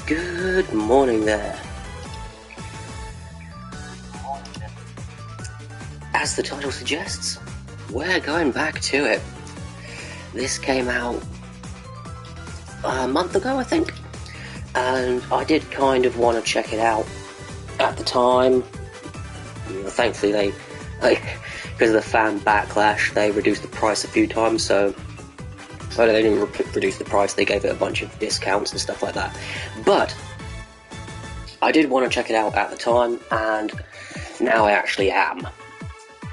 Good morning there. As the title suggests, we're going back to it. This came out a month ago, I think, and I did kind of want to check it out at the time. Thankfully, because of the fan backlash, they reduced the price a few times, so they didn't reduce the price, they gave it a bunch of discounts and stuff like that. But I did want to check it out at the time, and now I actually am.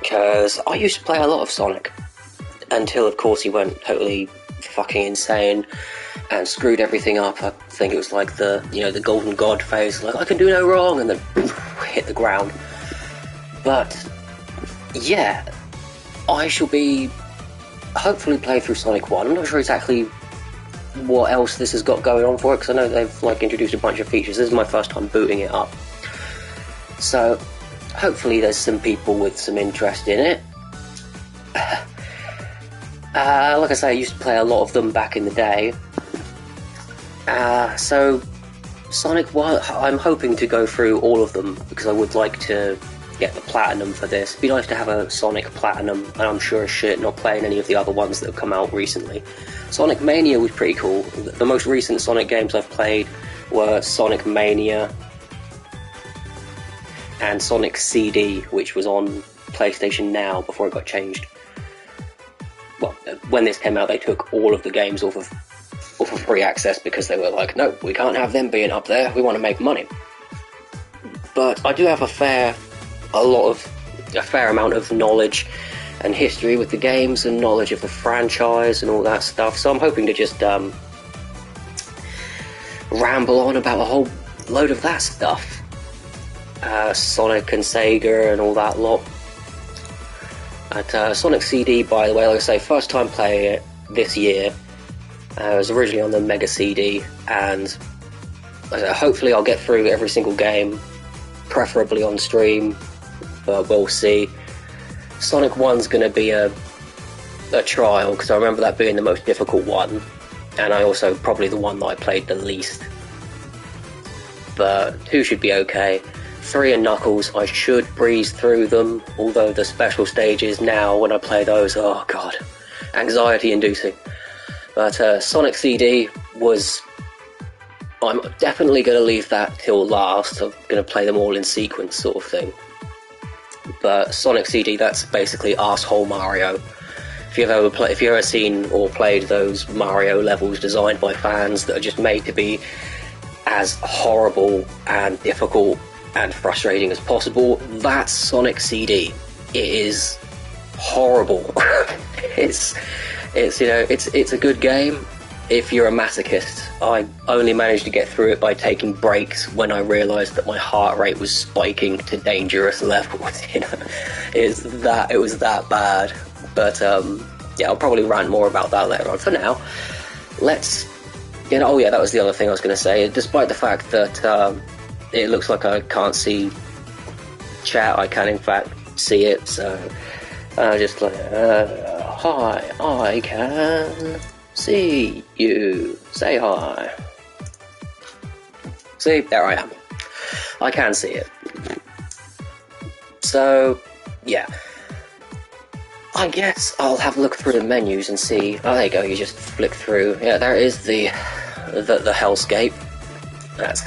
Because I used to play a lot of Sonic, until of course he went totally fucking insane and screwed everything up. I think it was like the golden god phase, like I can do no wrong, and then hit the ground. But yeah, I shall be hopefully playing through Sonic 1. I'm not sure exactly what else this has got going on for it, because I know they've introduced a bunch of features. This is my first time booting it up, so hopefully there's some people with some interest in it. Like I say, I used to play a lot of them back in the day. So Sonic 1, I'm hoping to go through all of them, because I would like to get the Platinum for this. It'd be nice to have a Sonic Platinum, and I'm sure as shit not playing any of the other ones that have come out recently. Sonic Mania was pretty cool. The most recent Sonic games I've played were Sonic Mania and Sonic CD, which was on PlayStation Now before it got changed. Well, when this came out, they took all of the games off of free access, because they were like, no, we can't have them being up there, we want to make money. But I do have a fair amount of knowledge and history with the games, and knowledge of the franchise and all that stuff, so I'm hoping to just ramble on about a whole load of that stuff. Sonic and Sega and all that lot. At Sonic CD, by the way, like I say, first time playing it this year. It was originally on the Mega CD, and hopefully I'll get through every single game, preferably on stream, but we'll see. Sonic 1's going to be a trial, because I remember that being the most difficult one, and I also probably the one that I played the least. But 2 should be okay. 3 and Knuckles, I should breeze through them, although the special stages now, when I play those, oh god, anxiety inducing. But Sonic CD I'm definitely going to leave that till last. I'm going to play them all in sequence, sort of thing. But Sonic CD, that's basically Arsehole Mario. If you've ever seen or played those Mario levels designed by fans that are just made to be as horrible and difficult and frustrating as possible, that's Sonic CD. It is horrible. it's a good game if you're a masochist. I only managed to get through it by taking breaks when I realised that my heart rate was spiking to dangerous levels. It was that bad. But yeah, I'll probably rant more about that later on. For now, oh yeah, that was the other thing I was going to say. Despite the fact that it looks like I can't see chat, I can in fact see it, so just like, hi, I can see you, say hi. See, there I am. I can see it. So, yeah. I guess I'll have a look through the menus and see. Oh, there you go, you just flick through. Yeah, there is the hellscape. That's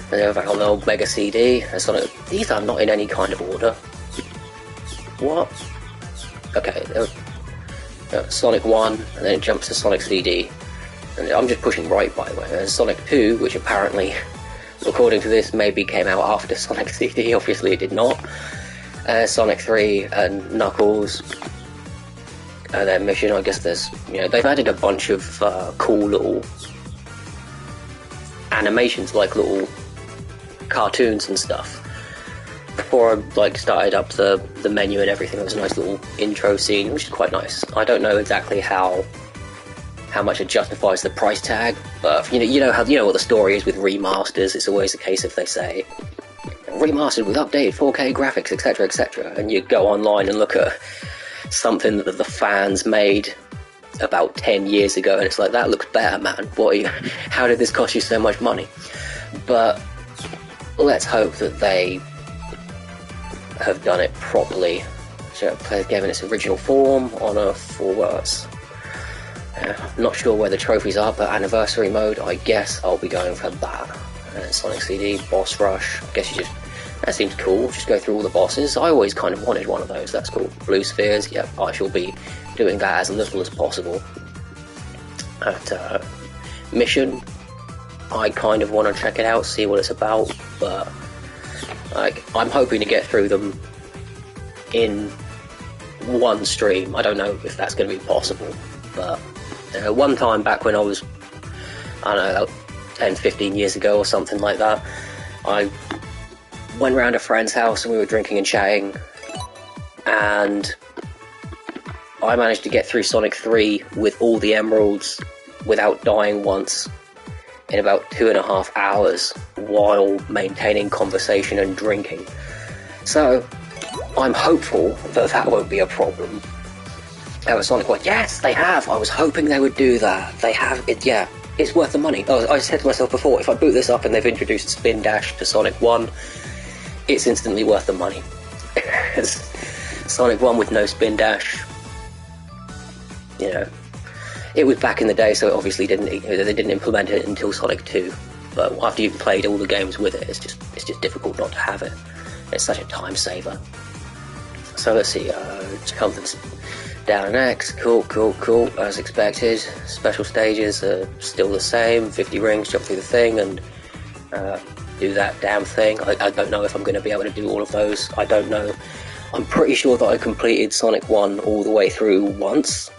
back on the old Mega CD. These are not in any kind of order. What? Okay, Sonic 1, and then it jumps to Sonic CD. And I'm just pushing right, by the way. There's Sonic 2, which apparently, according to this, maybe came out after Sonic CD. Obviously it did not. Sonic 3 and Knuckles. Their mission, I guess they've added a bunch of cool little animations, like little cartoons and stuff. Before I started up the menu and everything, there was a nice little intro scene, which is quite nice. I don't know exactly how much it justifies the price tag, but you know what the story is with remasters. It's always a case if they say remastered with updated 4K graphics, etc., etc., and you go online and look at something that the fans made about 10 years ago, and it's like, that looks better, man. How did this cost you so much money? But let's hope that they have done it properly. So play the game in its original form on a 4 I'm not sure where the trophies are, but anniversary mode, I guess I'll be going for that. Sonic CD, boss rush, I guess that seems cool, just go through all the bosses. I always kind of wanted one of those, that's cool. Blue spheres, yep, I shall be doing that as little as possible. Mission, I kind of want to check it out, see what it's about, but I'm hoping to get through them in one stream. I don't know if that's going to be possible, but one time back when I was, I don't know, 10, 15 years ago or something like that, I went round a friend's house and we were drinking and chatting, and I managed to get through Sonic 3 with all the emeralds without dying once in about 2.5 hours while maintaining conversation and drinking. So I'm hopeful that that won't be a problem. Sonic went, yes, they have. I was hoping they would do that. They have it. Yeah, it's worth the money. Oh, I said to myself before, if I boot this up and they've introduced Spin Dash to Sonic 1, it's instantly worth the money. Sonic 1 with no Spin Dash, you know, it was back in the day, so it obviously they didn't implement it until Sonic 2. But after you've played all the games with it, it's just difficult not to have it. It's such a time saver. So let's see, something's down and X, cool, as expected. Special stages are still the same, 50 rings, jump through the thing, and do that damn thing. I don't know if I'm going to be able to do all of those, I don't know. I'm pretty sure that I completed Sonic 1 all the way through once,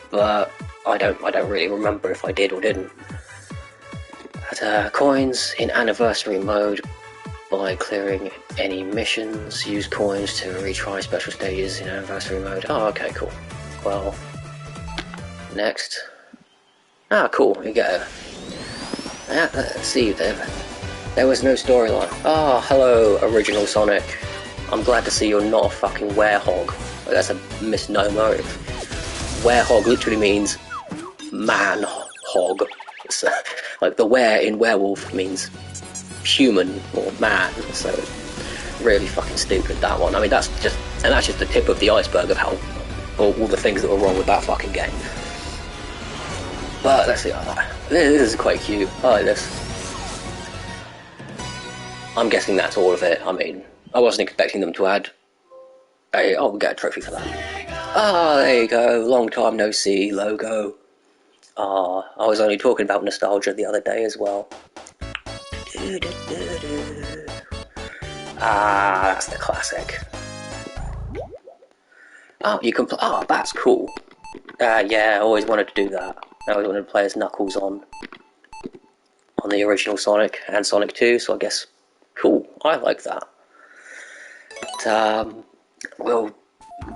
but I don't really remember if I did or didn't. But, coins in anniversary mode. By clearing any missions, use coins to retry special stages in anniversary mode. Oh, okay, cool. Well, next. Ah, cool, you get a... let's see, there was no storyline. Ah, hello, original Sonic. I'm glad to see you're not a fucking werehog. That's a misnomer. Werehog literally means man-hog. Like, the were in werewolf means human or man, so really fucking stupid, that one. I mean, that's just the tip of the iceberg of how all the things that were wrong with that fucking game. But let's see, this is quite cute. I like this. I'm guessing that's all of it. I mean, I wasn't expecting them to add we'll get a trophy for that. Ah, there you go, long time no see logo. Ah, I was only talking about nostalgia the other day as well. Ah, that's the classic. Oh, you can oh, that's cool. Yeah, I always wanted to do that. I always wanted to play as Knuckles on the original Sonic and Sonic 2, so I guess, cool, I like that. But, we'll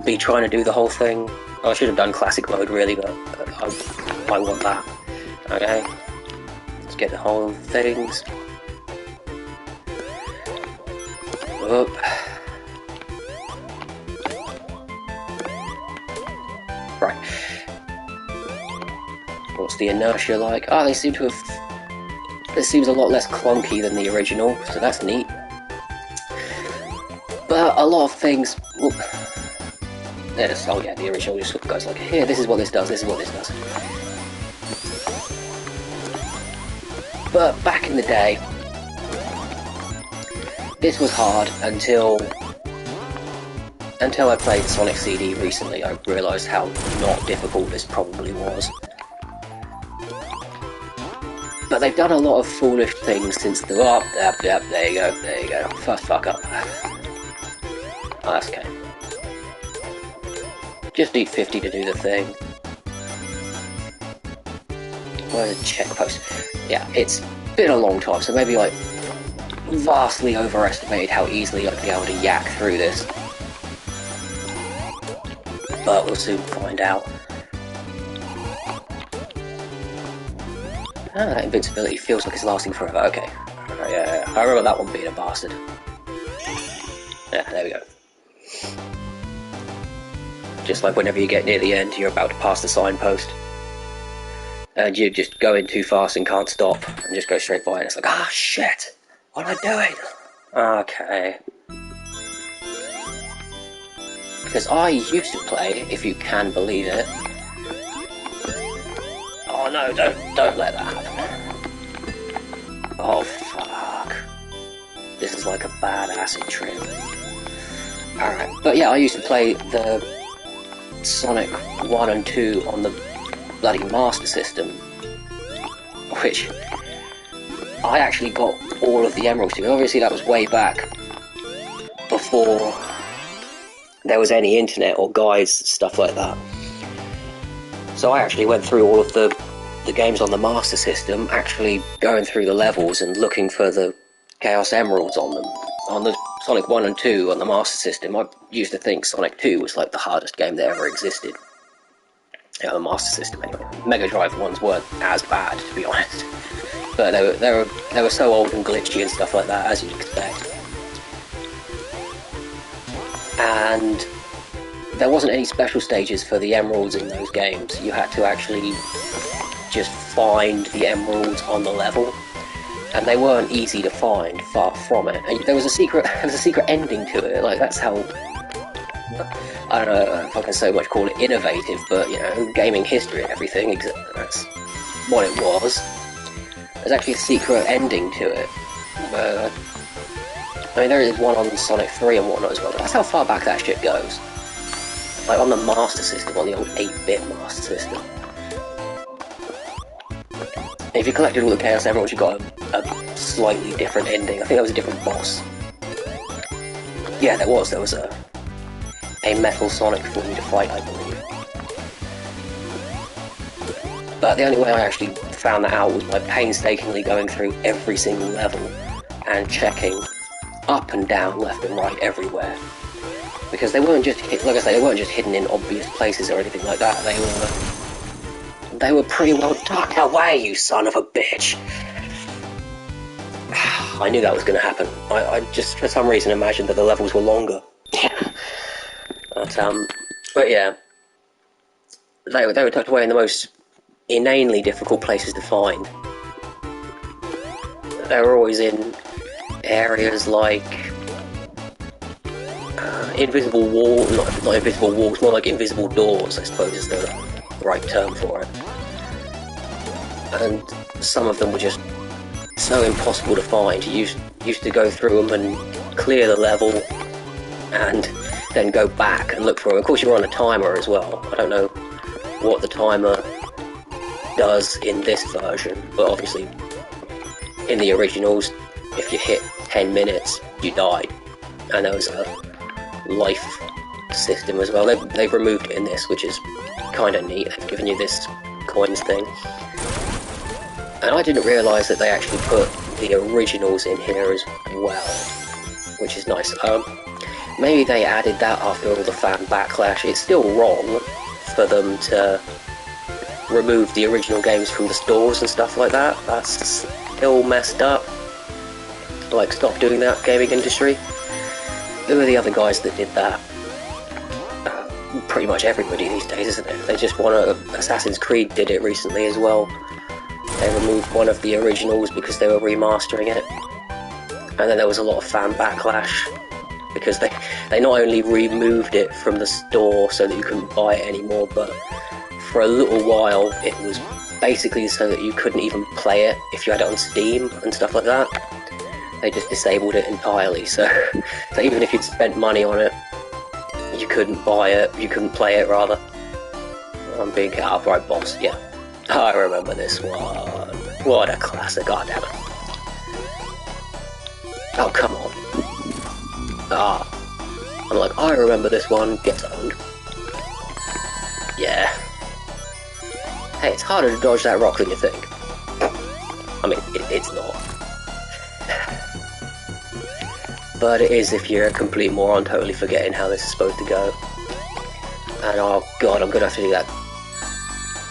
be trying to do the whole thing. I should have done classic mode, really, but I want that. Okay, let's get the whole things. Up. Right. What's the inertia like? Oh, they seem to have... This seems a lot less clunky than the original, so that's neat. But a lot of things... Well, oh yeah, the original just goes like, here, this is what this does, this is what this does. But back in the day, this was hard until I played Sonic CD recently. I realised how not difficult this probably was. But they've done a lot of foolish things since the... Oh, there you go. Fuck up. Oh, that's okay. Just need 50 to do the thing. Where's the check post? Yeah, it's been a long time, so maybe like vastly overestimated how easily I'd be able to yak through this. But we'll soon find out. Ah, that invincibility feels like it's lasting forever. Okay. Yeah, I remember that one being a bastard. Yeah, there we go. just like whenever you get near the end, you're about to pass the signpost. And you just go in too fast and can't stop, and just go straight by it. It's like, ah, shit! What am I doing? Okay. Because I used to play, if you can believe it. Oh no, don't let that happen. Oh fuck. This is like a bad acid trip. Alright, but yeah, I used to play the Sonic 1 and 2 on the bloody Master System, which I actually got all of the emeralds to. Obviously that was way back before there was any internet or guides, stuff like that. So I actually went through all of the games on the Master System, actually going through the levels and looking for the Chaos Emeralds on them. On the Sonic 1 and 2 on the Master System, I used to think Sonic 2 was like the hardest game that ever existed. Yeah, the Master System anyway. Mega Drive ones weren't as bad, to be honest. But they were so old and glitchy and stuff like that, as you'd expect. And there wasn't any special stages for the emeralds in those games. You had to actually just find the emeralds on the level, and they weren't easy to find, far from it. And there was a secret ending to it. Like, that's how, I don't know if I can so much call it innovative, but you know, gaming history and everything, that's what it was. There's actually a secret ending to it. I mean, there is one on Sonic 3 and whatnot as well, but that's how far back that shit goes. Like, on the Master System, on the old 8-bit Master System. And if you collected all the Chaos Emeralds, you got a slightly different ending. I think there was a different boss. Yeah, there was a Metal Sonic for you to fight, I believe. But the only way I actually found that out was by painstakingly going through every single level and checking up and down, left and right, everywhere. Because they weren't just, like I say, they weren't just hidden in obvious places or anything like that. They were pretty well tucked away, you son of a bitch. I knew that was going to happen. I just, for some reason, imagined that the levels were longer. But yeah, they were tucked away in the most inanely difficult places to find. They were always in areas like invisible walls, not invisible walls, more like invisible doors, I suppose is the right term for it. And some of them were just so impossible to find. You used to go through them and clear the level and then go back and look for them. Of course, you were on a timer as well. I don't know what the timer does in this version, but obviously in the originals, if you hit 10 minutes, you died. And there was a life system as well. They've removed it in this, which is kind of neat. They've given you this coins thing. And I didn't realise that they actually put the originals in here as well, which is nice. Maybe they added that after all the fan backlash. It's still wrong for them to remove the original games from the stores and stuff like that. That's still messed up. Like, stop doing that, gaming industry. Who are the other guys that did that? Pretty much everybody these days, isn't it? They just want to... Assassin's Creed did it recently as well. They removed one of the originals because they were remastering it. And then there was a lot of fan backlash because they not only removed it from the store so that you couldn't buy it anymore, but for a little while it was basically so that you couldn't even play it if you had it on Steam and stuff like that. They just disabled it entirely, so even if you'd spent money on it, you couldn't buy it, you couldn't play it rather. I'm being cut off, right, boss, yeah. I remember this one. What a classic, god damn it. Oh, come on. I'm like, I remember this one, gets owned. Yeah. Hey, it's harder to dodge that rock than you think. I mean, it's not. But it is if you're a complete moron totally forgetting how this is supposed to go. And oh god, I'm gonna have to do that.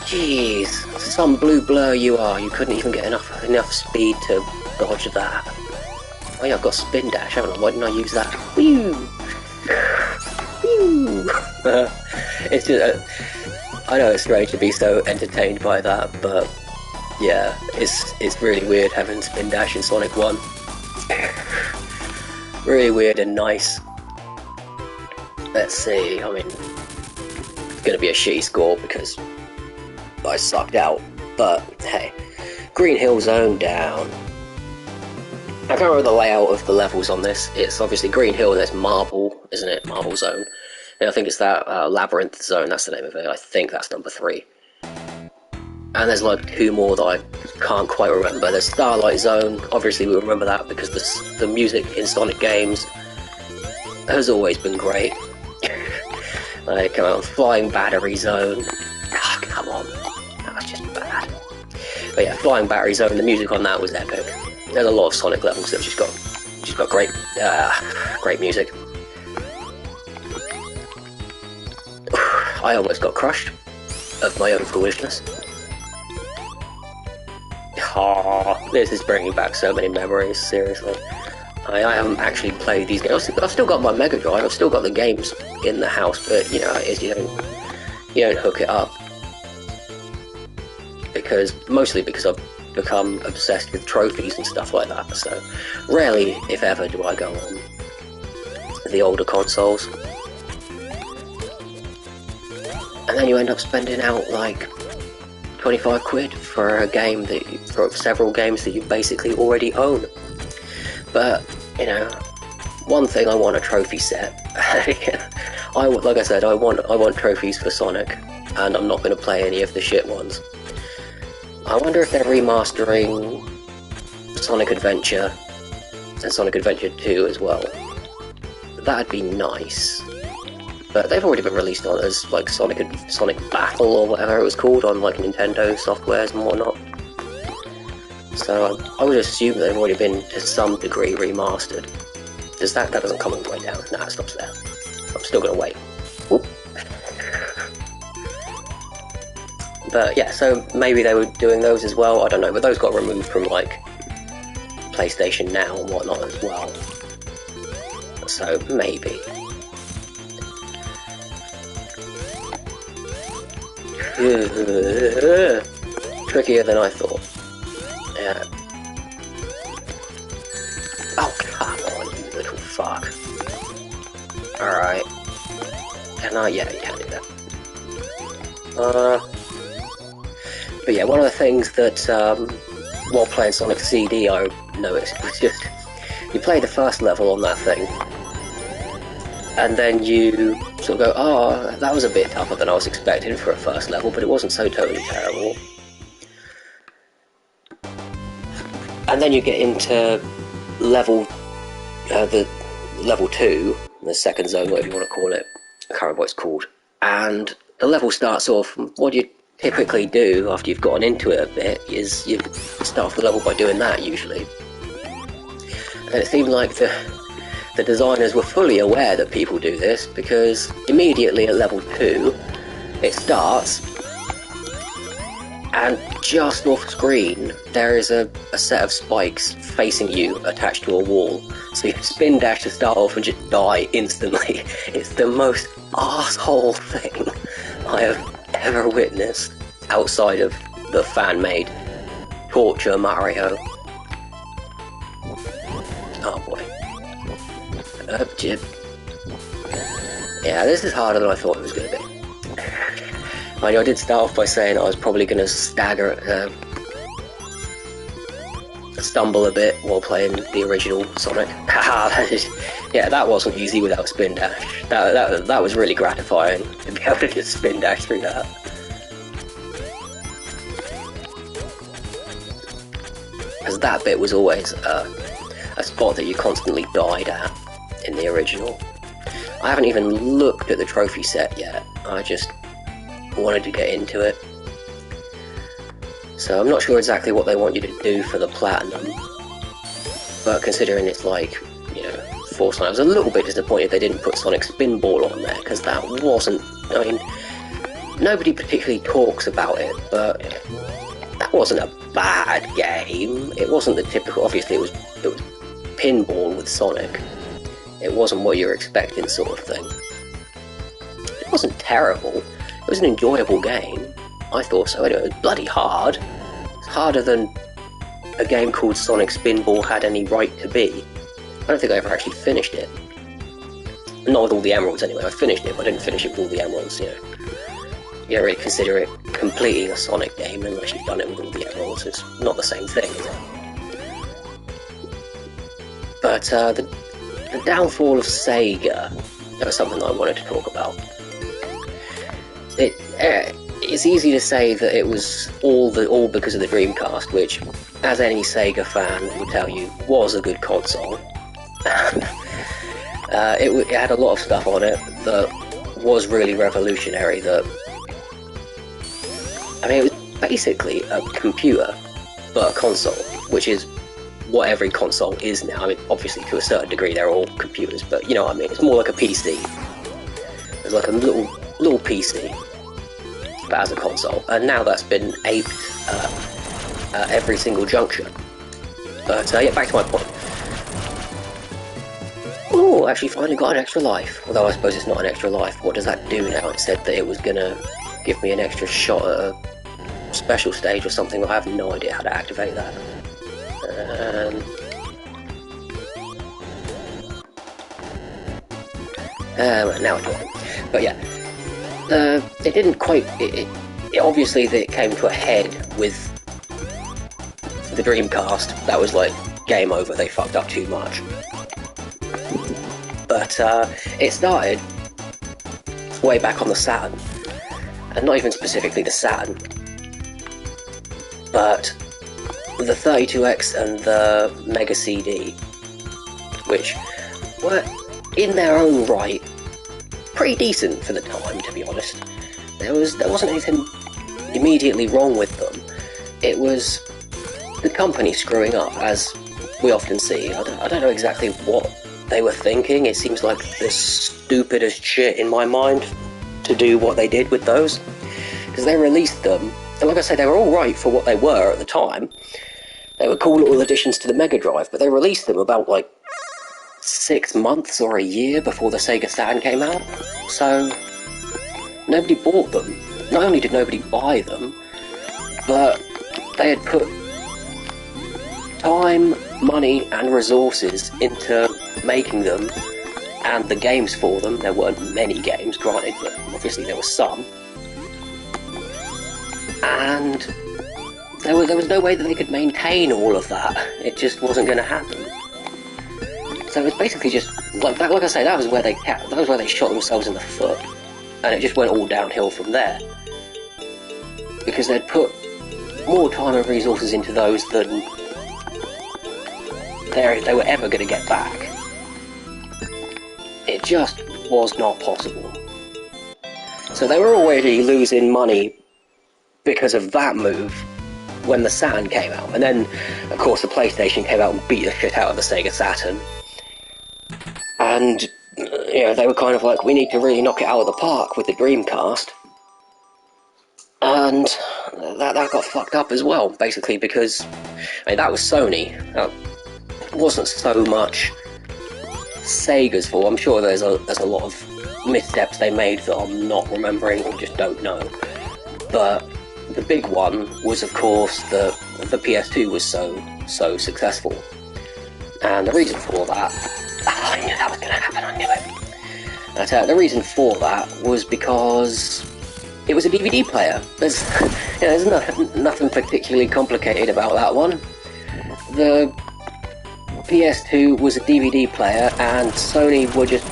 Jeez, some blue blur you are. You couldn't even get enough speed to dodge that. Oh yeah, I've got spin dash, haven't I? Why didn't I use that? Whew! Whew! It's just, I know it's strange to be so entertained by that, but yeah, it's really weird having Spin Dash in Sonic 1. Really weird and nice. Let's see, I mean, it's gonna be a shitty score because I sucked out, but hey. Green Hill Zone down. I can't remember the layout of the levels on this. It's obviously Green Hill and there's Marble, isn't it? Marble Zone. And I think it's that Labyrinth Zone, that's the name of it. I think that's number 3. And there's like 2 more that I can't quite remember. There's Starlight Zone, obviously we remember that because the music in Sonic games has always been great. Like, Flying Battery Zone. Oh, come on. That was just bad. But yeah, Flying Battery Zone, the music on that was epic. There's a lot of Sonic levels that have just got great, great music. I almost got crushed of my own foolishness. Oh, this is bringing back so many memories, seriously. I haven't actually played these games. I've still got my Mega Drive, I've still got the games in the house, but you know, you don't hook it up. Mostly because I've become obsessed with trophies and stuff like that, so rarely, if ever, do I go on the older consoles. And then you end up spending out like 25 quid for a game for several games that you basically already own. But, you know, one thing, I want a trophy set. Like I said, I want trophies for Sonic, and I'm not going to play any of the shit ones. I wonder if they're remastering Sonic Adventure and Sonic Adventure 2 as well. That'd be nice. But they've already been released on as like Sonic Battle or whatever it was called on like Nintendo softwares and whatnot. So I would assume they've already been to some degree remastered. Does that doesn't come all the way down? Nah, it stops there. I'm still gonna wait. Oop. But yeah, so maybe they were doing those as well, I don't know, but those got removed from like PlayStation Now and whatnot as well. So maybe. Trickier than I thought. Yeah. Oh, come on, you little fuck. Alright. Yeah, you can do that. But yeah, one of the things that, while playing Sonic CD, I noticed was just, you play the first level on that thing, and then you sort of go, oh, that was a bit tougher than I was expecting for a first level, but it wasn't so totally terrible. And then you get into level, the level 2, the second zone, whatever you want to call it, I can't remember what it's called, and the level starts off, what you typically do after you've gotten into it a bit is you start off the level by doing that usually. And it seemed like the designers were fully aware that people do this, because immediately at level 2 it starts and just off screen there is a set of spikes facing you attached to a wall, so you spin dash to start off and just die instantly. It's the most arsehole thing I have ever witnessed outside of the fan-made Torture Mario. Oh boy. Jib. Yeah, this is harder than I thought it was going to be. I did start off by saying I was probably going to stumble a bit while playing the original Sonic. Yeah, that wasn't easy without spin dash. That was really gratifying to be able to just spin dash through that. Because that bit was always a spot that you constantly died at in the original. I haven't even looked at the trophy set yet. I just wanted to get into it. So I'm not sure exactly what they want you to do for the Platinum, but considering it's like, you know, for Sonic, I was a little bit disappointed they didn't put Sonic Spinball on there, because that wasn't, I mean, nobody particularly talks about it, but that wasn't a bad game. It wasn't the typical, obviously it was pinball with Sonic. It wasn't what you were expecting sort of thing. wasn't terrible. It was an enjoyable game. I thought so. It was bloody hard. It's harder than a game called Sonic Spinball had any right to be. I don't think I ever actually finished it. Not with all the emeralds anyway. I finished it, but I didn't finish it with all the emeralds, you know. You don't really consider it completing a Sonic game unless you've done it with all the emeralds. It's not the same thing, is it? But the downfall of Sega, that was something I wanted to talk about. It's easy to say that it was all because of the Dreamcast, which, as any Sega fan will tell you, was a good console. It had a lot of stuff on it that was really revolutionary. It was basically a computer, but a console, which is what every console is now. I mean, obviously to a certain degree they're all computers, but you know what I mean. It's more like a PC. It's like a little PC, but as a console. And now that's been aped at every single juncture. But yeah, back to my point. Oh, actually finally got an extra life. Although I suppose it's not an extra life. What does that do now? It said that it was gonna give me an extra shot at a special stage or something. I have no idea how to activate that. Now we're talking. But yeah, it didn't quite. Obviously, it came to a head with the Dreamcast. That was like game over. They fucked up too much. But it started way back on the Saturn, and not even specifically the Saturn, but the 32X and the Mega CD, which were in their own right pretty decent for the time, to be honest. There wasn't anything immediately wrong with them. It was the company screwing up, as we often see. I don't know exactly what they were thinking. It seems like the stupidest shit in my mind to do what they did with those, because they released them, and like I say, they were all right for what they were at the time. They were cool little additions to the Mega Drive, but they released them about like 6 months or a year before the Sega Saturn came out, so nobody bought them. Not only did nobody buy them, but they had put time, money and resources into making them and the games for them. There weren't many games, granted, but obviously there were some. And there was no way that they could maintain all of that. It just wasn't going to happen. So it was basically just like that. Like I say, that was where they shot themselves in the foot, and it just went all downhill from there. Because they'd put more time and resources into those than they were ever going to get back. It just was not possible. So they were already losing money because of that move when the Saturn came out. And then, of course, the PlayStation came out and beat the shit out of the Sega Saturn. And, you know, they were kind of like, we need to really knock it out of the park with the Dreamcast. And that got fucked up as well, basically, because that was Sony. That wasn't so much Sega's fault. I'm sure there's a lot of missteps they made that I'm not remembering or just don't know. But the big one was, of course, the PS2 was so successful. And the reason for that... I knew that was going to happen, I knew it. But, the reason for that was because it was a DVD player. There's nothing particularly complicated about that one. The PS2 was a DVD player, and Sony were just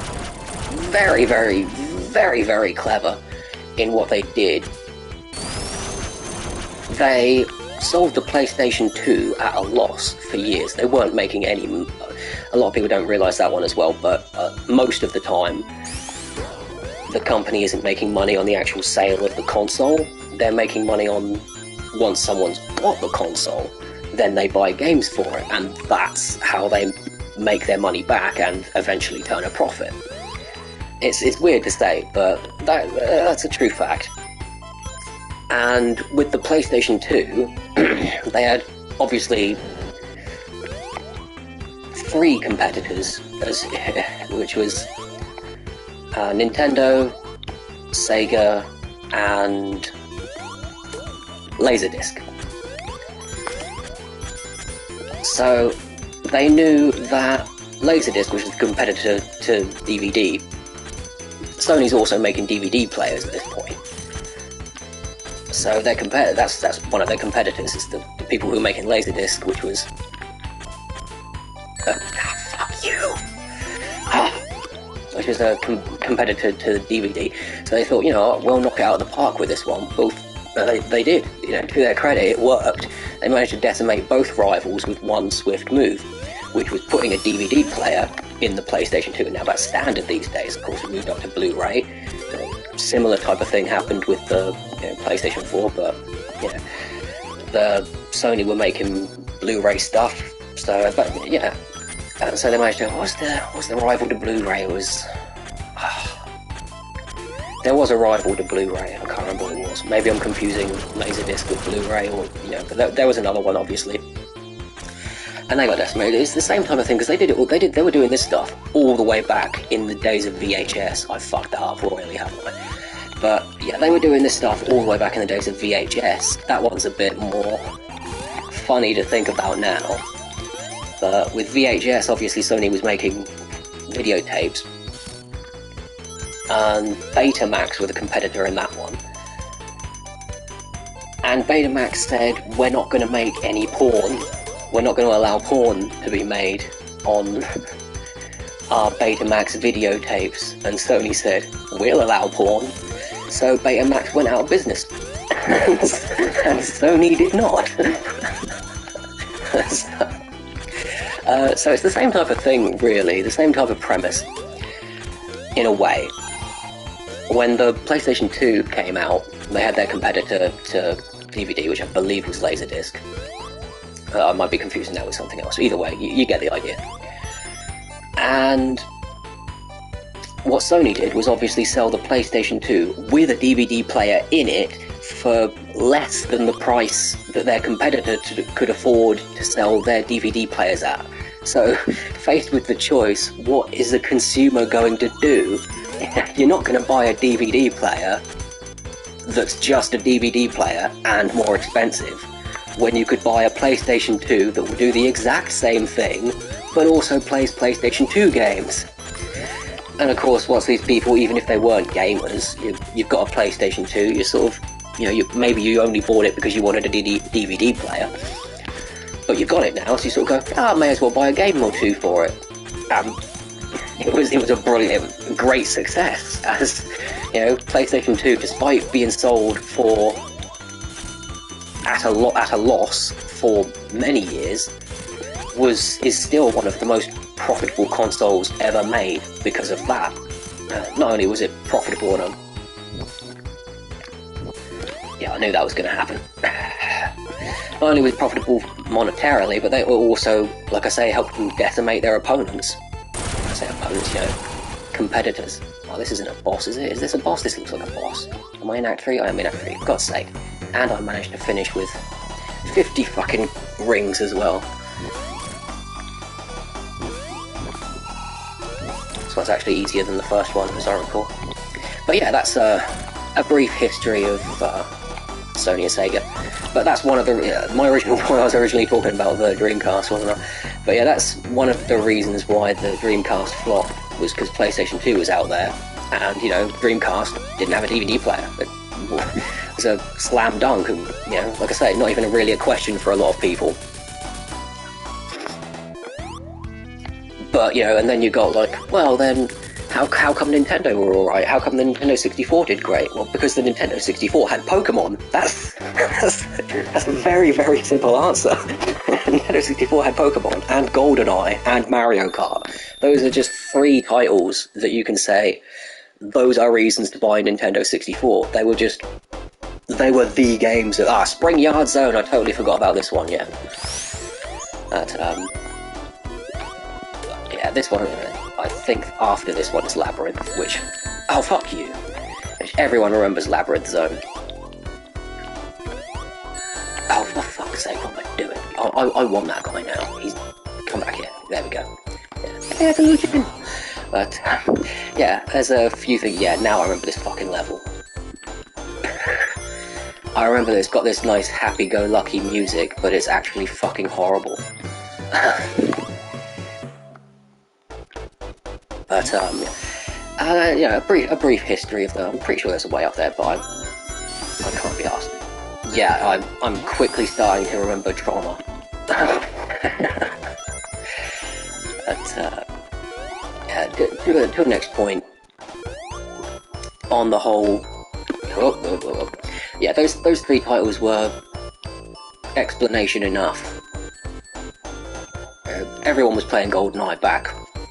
very, very, very, very clever in what they did. They sold the PlayStation 2 at a loss for years. They weren't making any... A lot of people don't realise that one as well, but most of the time, the company isn't making money on the actual sale of the console. They're making money on once someone's bought the console, then they buy games for it, and that's how they make their money back and eventually turn a profit. It's weird to say, but that's a true fact. And with the PlayStation 2, they had obviously 3 competitors, which was Nintendo, Sega, and Laserdisc. So they knew that Laserdisc, which is the competitor to DVD, Sony's also making DVD players at this point. So that's one of their competitors, is the people who are making Laserdisc, which was fuck you. Which is a competitor to the DVD. So they thought, we'll knock it out of the park with this one. Both they did. To their credit, it worked. They managed to decimate both rivals with one swift move, which was putting a DVD player in the PlayStation 2. Now that's standard these days. Of course, we moved up to Blu-ray. Similar type of thing happened with the PlayStation 4, but the Sony were making Blu-ray stuff. So, so they managed to. What's the rival to Blu-ray? It was. There was a rival to Blu-ray. I can't remember what it was. Maybe I'm confusing Laserdisc with Blu-ray, or but there was another one, obviously. And they got decimated. It's the same type of thing, because they were doing this stuff all the way back in the days of VHS. I fucked that up royally, haven't I? But yeah, they were doing this stuff all the way back in the days of VHS. That one's a bit more funny to think about now. But with VHS, obviously Sony was making videotapes, and Betamax were the competitor in that one. And Betamax said, we're not going to make any porn. We're not going to allow porn to be made on our Betamax videotapes. And Sony said, we'll allow porn. So Betamax went out of business. And Sony did not. So it's the same type of thing, really. The same type of premise, in a way. When the PlayStation 2 came out, they had their competitor to DVD, which I believe was Laserdisc. I might be confusing that with something else. Either way, you get the idea. And what Sony did was obviously sell the PlayStation 2 with a DVD player in it for less than the price that their competitor could afford to sell their DVD players at. So, faced with the choice, what is the consumer going to do? You're not going to buy a DVD player that's just a DVD player and more expensive, when you could buy a PlayStation 2 that will do the exact same thing, but also plays PlayStation 2 games. And of course, once these people, even if they weren't gamers, you've got a PlayStation 2, you're sort of, maybe you only bought it because you wanted a DVD player, but you've got it now, so you sort of go, I may as well buy a game or two for it. It was a brilliant, great success, as, PlayStation 2, despite being sold for at a loss for many years, is still one of the most profitable consoles ever made because of that. Not only was it profitable on I knew that was going to happen. Not only was it profitable monetarily, but they were also, like I say, helped them decimate their opponents. I say opponents, competitors. Oh, this isn't a boss, is it? Is this a boss? This looks like a boss. Am I in Act 3? I am in Act 3, for God's sake. And I managed to finish with 50 fucking rings as well. So that's actually easier than the first one, as I recall. But yeah, that's a brief history of Sony and Sega. But that's one of the... my original point, I was originally talking about the Dreamcast, wasn't I? But yeah, that's one of the reasons why the Dreamcast flopped, was because PlayStation 2 was out there, and, Dreamcast didn't have a DVD player. It was a slam dunk, and, like I say, not even really a question for a lot of people. But, and then you got well then, how come Nintendo were alright? How come the Nintendo 64 did great? Well, because the Nintendo 64 had Pokemon. That's a very, very simple answer. Nintendo 64 had Pokemon, and GoldenEye, and Mario Kart. Those are just 3 titles that you can say, those are reasons to buy a Nintendo 64. They were the games that... Spring Yard Zone, I totally forgot about this one, yeah. Yeah, this one, I think after this one is Labyrinth, which... Oh, fuck you. Everyone remembers Labyrinth Zone. Oh, for fuck's sake, what am I doing? I want that guy now. He's... Come back here. There we go. Yeah, But Yeah, there's a few things. Yeah, now I remember this fucking level. I remember it's got this nice happy-go-lucky music, but it's actually fucking horrible. But yeah, a brief history of them. I'm pretty sure there's a way up there, but I can't be asked. Yeah, I'm quickly starting to remember trauma. But yeah, to the next point. On the whole, yeah, those three titles were explanation enough. Everyone was playing GoldenEye back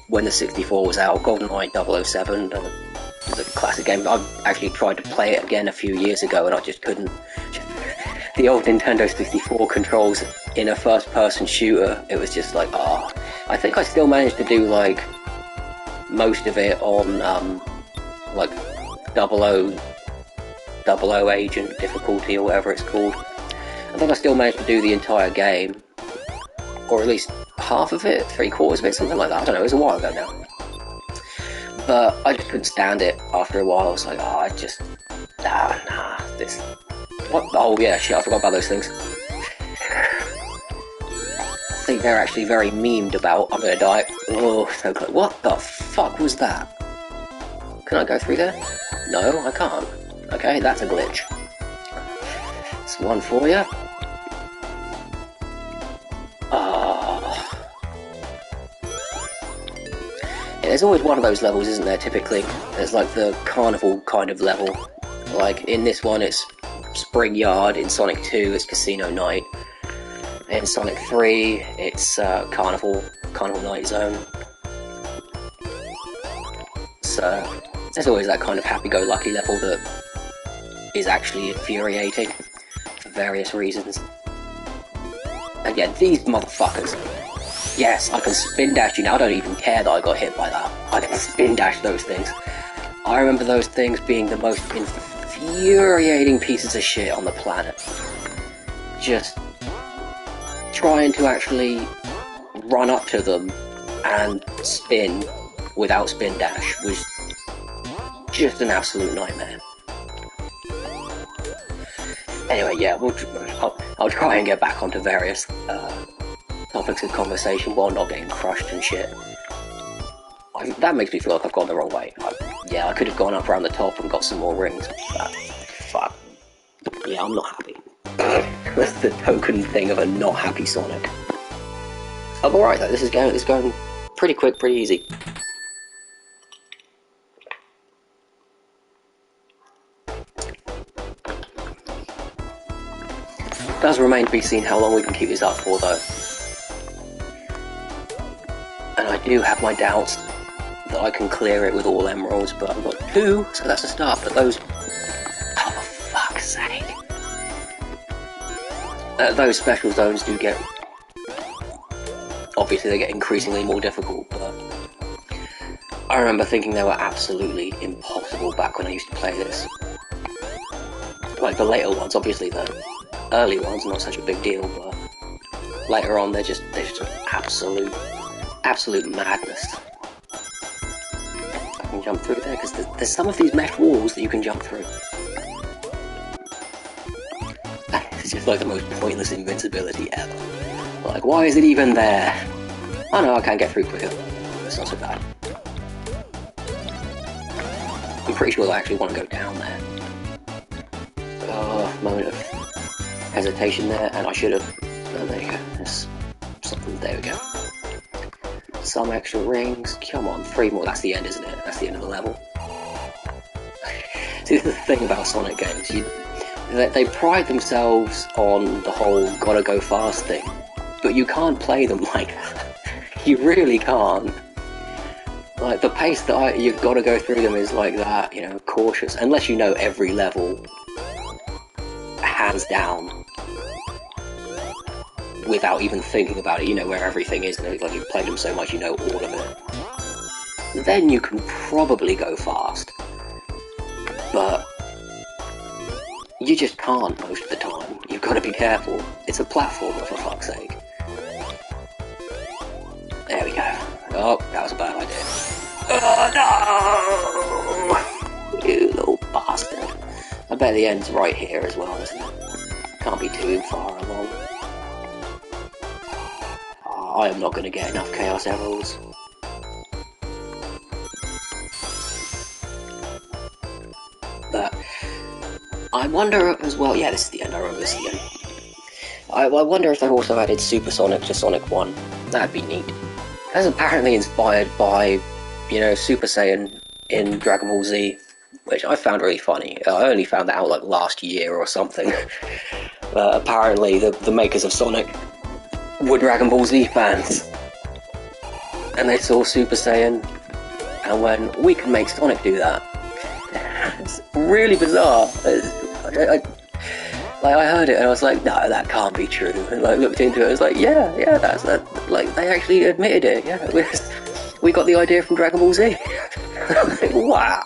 when the 64 was out. GoldenEye 007 was a classic game. I actually tried to play it again a few years ago and I just couldn't. The old Nintendo 64 controls in a first-person shooter, it was just like, I think I still managed to do, like, most of it on, like, 00 agent difficulty or whatever it's called. I think I still managed to do the entire game, or at least half of it, 3/4 of it, something like that. I don't know, it was a while ago now. But I just couldn't stand it after a while. I was like, this... What? Oh yeah, shit, I forgot about those things. I think they're actually very memed about. I'm gonna die. Oh, so close. What the fuck was that? Can I go through there? No, I can't. Okay, that's a glitch. That's one for you. Yeah, there's always one of those levels, isn't there, typically? There's like the carnival kind of level. Like, in this one it's Spring Yard, in Sonic 2 it's Casino Night. In Sonic 3 it's Carnival Night Zone. So, there's always that kind of happy-go-lucky level that is actually infuriating for various reasons. And yeah, these motherfuckers. Yes, I can spin dash you now. I don't even care that I got hit by that. I can spin dash those things. I remember those things being the most infuriating pieces of shit on the planet. Just trying to actually run up to them and spin without spin dash was just an absolute nightmare. Anyway, yeah, I'll try and get back onto various topics of conversation while not getting crushed and shit. That makes me feel like I've gone the wrong way. Yeah, I could have gone up around the top and got some more rings, but fuck. Yeah, I'm not happy. That's the token thing of a not happy Sonic. I'm alright though, this is going pretty quick, pretty easy. It does remain to be seen how long we can keep this up for though. And I do have my doubts that I can clear it with all emeralds, but I've got 2, so that's a start. But those... Oh, for fuck's sake. Those special zones do get... Obviously they get increasingly more difficult, but... I remember thinking they were absolutely impossible back when I used to play this. Like the later ones, obviously the early ones not such a big deal, but... Later on they're just absolute madness. I can jump through there because there's some of these mesh walls that you can jump through. It's just like the most pointless invincibility ever. Like, why is it even there? Oh no, I can get through quicker. That's not so bad. I'm pretty sure I actually want to go down there. Oh, moment of hesitation there, and I should have. Oh, there you go. There's something. There we go. Some extra rings. Come on, 3 more. That's the end, isn't it? That's the end of the level. See, this is the thing about Sonic games. They pride themselves on the whole gotta go fast thing, but you can't play them like that. You really can't. Like, the pace that you've got to go through them is like that, you know, cautious. Unless you know every level, hands down, without even thinking about it, you know where everything is, and like you've played them so much you know all of it. Then you can probably go fast. But you just can't most of the time. You've got to be careful. It's a platformer, for fuck's sake. There we go. Oh, that was a bad idea. Oh no! You little bastard. I bet the end's right here as well, isn't it? Can't be too far along. Oh, I am not going to get enough Chaos Emeralds. But I wonder as well, yeah, this is the end, I remember this is the end. I wonder if they've also added Supersonic to Sonic 1. That'd be neat. That's apparently inspired by, you know, Super Saiyan in Dragon Ball Z, which I found really funny. I only found that out like last year or something. Apparently the makers of Sonic were Dragon Ball Z fans. And they saw Super Saiyan and went, we can make Sonic do that. It's really bizarre. I heard it and I was like, no, that can't be true. And like looked into it, I was like, yeah, that's that. Like they actually admitted it. Yeah, we got the idea from Dragon Ball Z. Like, wow.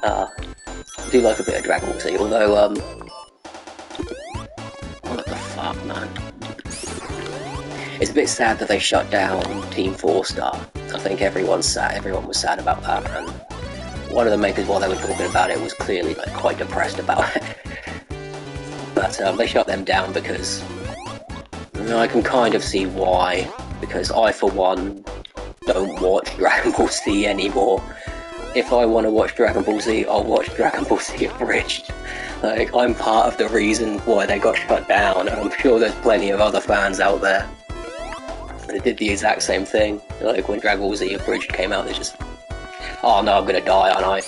I do like a bit of Dragon Ball Z, although what the fuck, man? It's a bit sad that they shut down Team 4 Star. I think everyone was sad about that, and one of the makers, while they were talking about it, was clearly like quite depressed about it. But they shut them down because I can kind of see why. Because I, for one, don't watch Dragon Ball Z anymore. If I want to watch Dragon Ball Z, I'll watch Dragon Ball Z abridged. Like, I'm part of the reason why they got shut down, and I'm sure there's plenty of other fans out there that did the exact same thing. Like, when Dragon Ball Z abridged came out, they just, oh no, I'm gonna die, aren't I?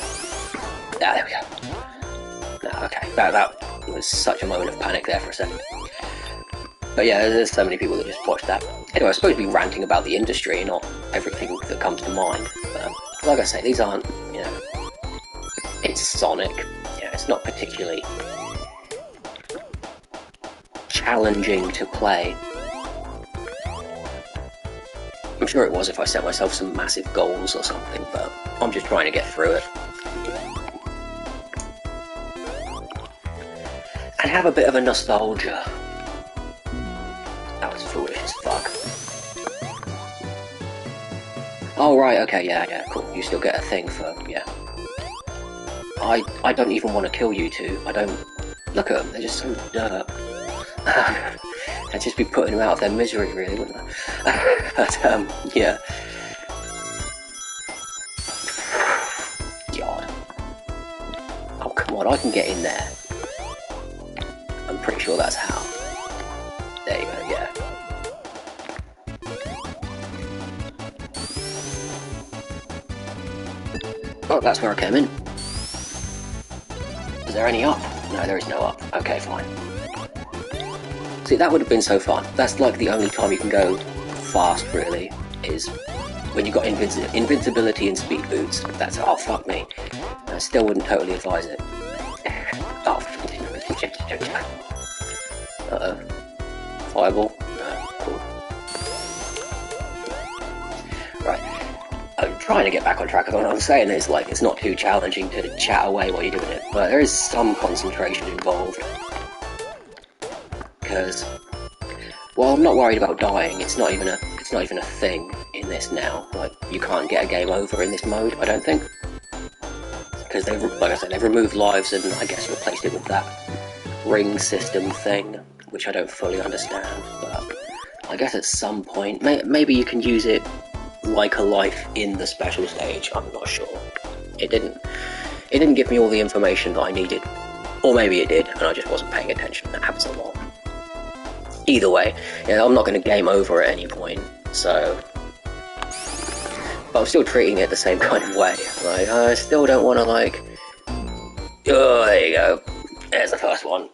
Ah, there we go. No, okay, that was such a moment of panic there for a second. But yeah, there's so many people that just watch that. Anyway, I'm supposed to be ranting about the industry, not everything that comes to mind. But like I say, these aren't, you know, it's Sonic. You know, it's not particularly challenging to play. I'm sure it was if I set myself some massive goals or something, but I'm just trying to get through it. And have a bit of a nostalgia. That was foolish as fuck. Oh right, okay, yeah, cool. You still get a thing for, yeah. I don't even want to kill you two. I don't... Look at them, they're just so dirt. I'd just be putting them out of their misery, really, wouldn't I? But, yeah. God. Oh, come on, I can get in there. I'm pretty sure that's how. There you go, yeah. Oh, that's where I came in. Is there any up? No, there is no up. Okay, fine. See, that would have been so fun. That's like the only time you can go fast, really, is when you got invincibility and speed boots. That's, oh, fuck me. I still wouldn't totally advise it. Oh, uh-oh. Fireball? No, cool. Right. I'm trying to get back on track of what I'm saying is, like, it's not too challenging to chat away while you're doing it, but there is some concentration involved. Because, well, I'm not worried about dying. It's not even a thing in this now. Like, you can't get a game over in this mode, I don't think. Because like I said, they've removed lives and I guess replaced it with that ring system thing, which I don't fully understand. But I guess at some point, maybe you can use it like a life in the special stage. I'm not sure. It didn't give me all the information that I needed, or maybe it did, and I just wasn't paying attention. That happens a lot. Either way, yeah, I'm not going to game over at any point, so... But I'm still treating it the same kind of way. Like, I still don't want to, like... Oh, there you go. There's the first one.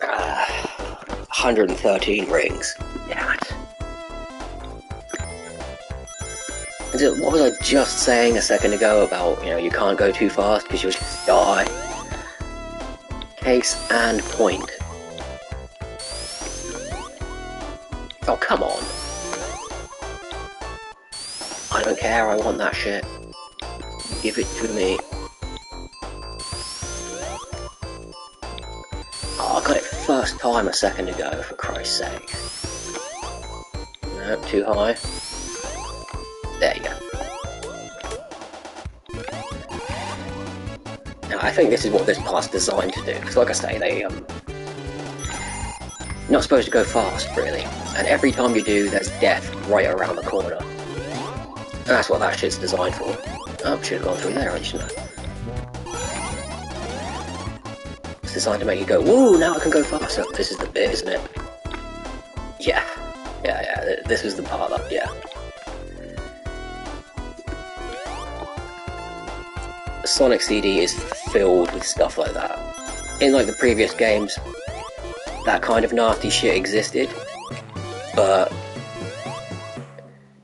113 rings. Damn it. What was I just saying a second ago about, you know, you can't go too fast because you'll just die? Case and point. Oh, come on. I don't care, I want that shit. Give it to me. Oh, I got it first time a second ago, for Christ's sake. No, too high. There you go. Now, I think this is what this part's designed to do, because like I say, you're not supposed to go fast, really. And every time you do, there's death right around the corner. And that's what that shit's designed for. Oh, should have gone through there, shouldn't I? It's designed to make you go, woo, now I can go faster. This is the bit, isn't it? Yeah. Yeah, this is the part that, yeah. Sonic CD is filled with stuff like that. In like the previous games, that kind of nasty shit existed, but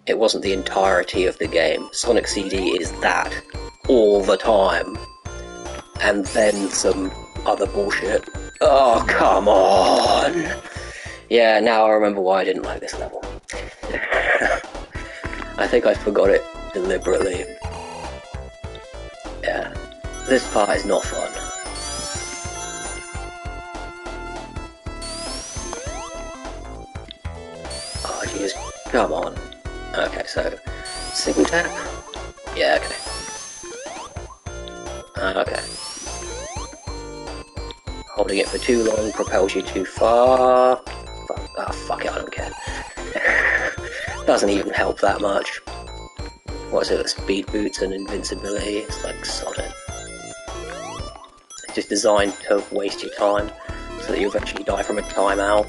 it wasn't the entirety of the game. Sonic CD is that all the time. And then some other bullshit. Oh, come on! Yeah, now I remember why I didn't like this level. I think I forgot it deliberately. Yeah, this part is not fun. Oh, jeez, come on. Okay, so, single tap? Yeah, okay. Okay. Holding it for too long propels you too far. Fuck it, I don't care. Doesn't even help that much. What is it, speed boots and invincibility? It's like Sonic. It's just designed to waste your time, so that you eventually die from a timeout.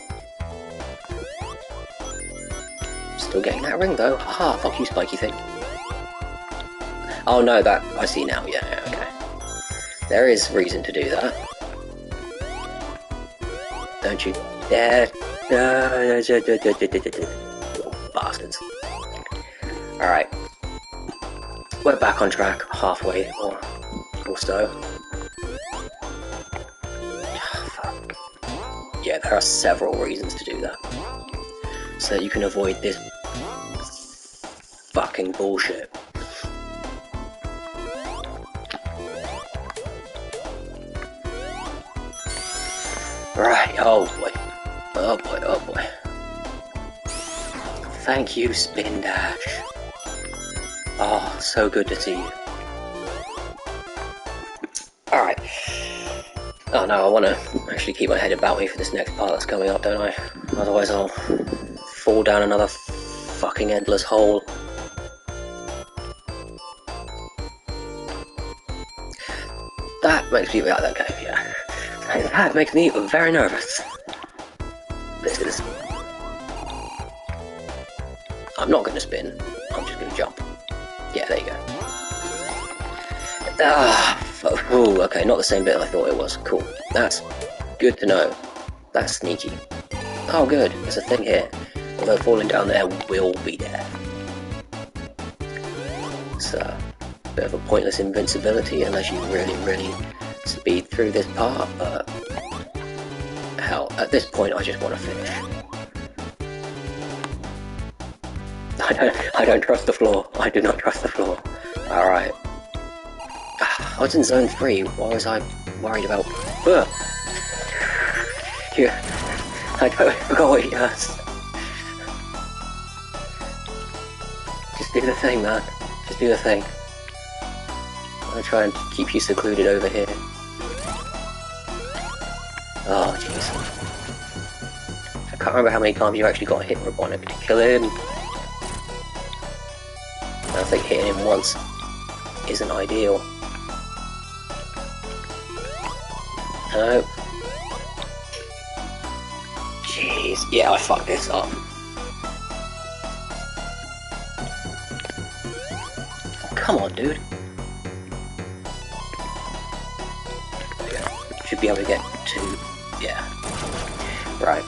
Still getting that ring though. Haha, fuck you, spiky thing. Oh no, that, I see now, yeah, okay. There is reason to do that. Don't you dare. Bastards. Alright. We're back on track, halfway, or so. Fuck. Yeah, there are several reasons to do that. So that you can avoid this fucking bullshit. Right, oh boy. Oh boy, oh boy. Thank you, Spin Dash. Oh, so good to see you. Alright. Oh no, I want to actually keep my head about me for this next part that's coming up, don't I? Otherwise I'll fall down another fucking endless hole. That makes me... okay, yeah. That makes me very nervous. This is... I'm not going to spin, I'm just going to jump. Yeah, there you go. Oh, okay, not the same bit I thought it was. Cool. That's good to know. That's sneaky. Oh good, there's a thing here. Although falling down there will be there. It's a bit of a pointless invincibility unless you really speed through this part, but hell, at this point I just want to finish. I don't trust the floor. I do not trust the floor. Alright. I was in zone 3. Why was I worried about... Yeah. I forgot what he does. Just do the thing, man. Just do the thing. I'm gonna try and keep you secluded over here. Oh, jeez. I can't remember how many times you actually got hit Robotnik to kill him. I think hitting him once isn't ideal. No. Jeez, yeah, I fucked this up. Oh, come on, dude. Should be able to get to... yeah. Right.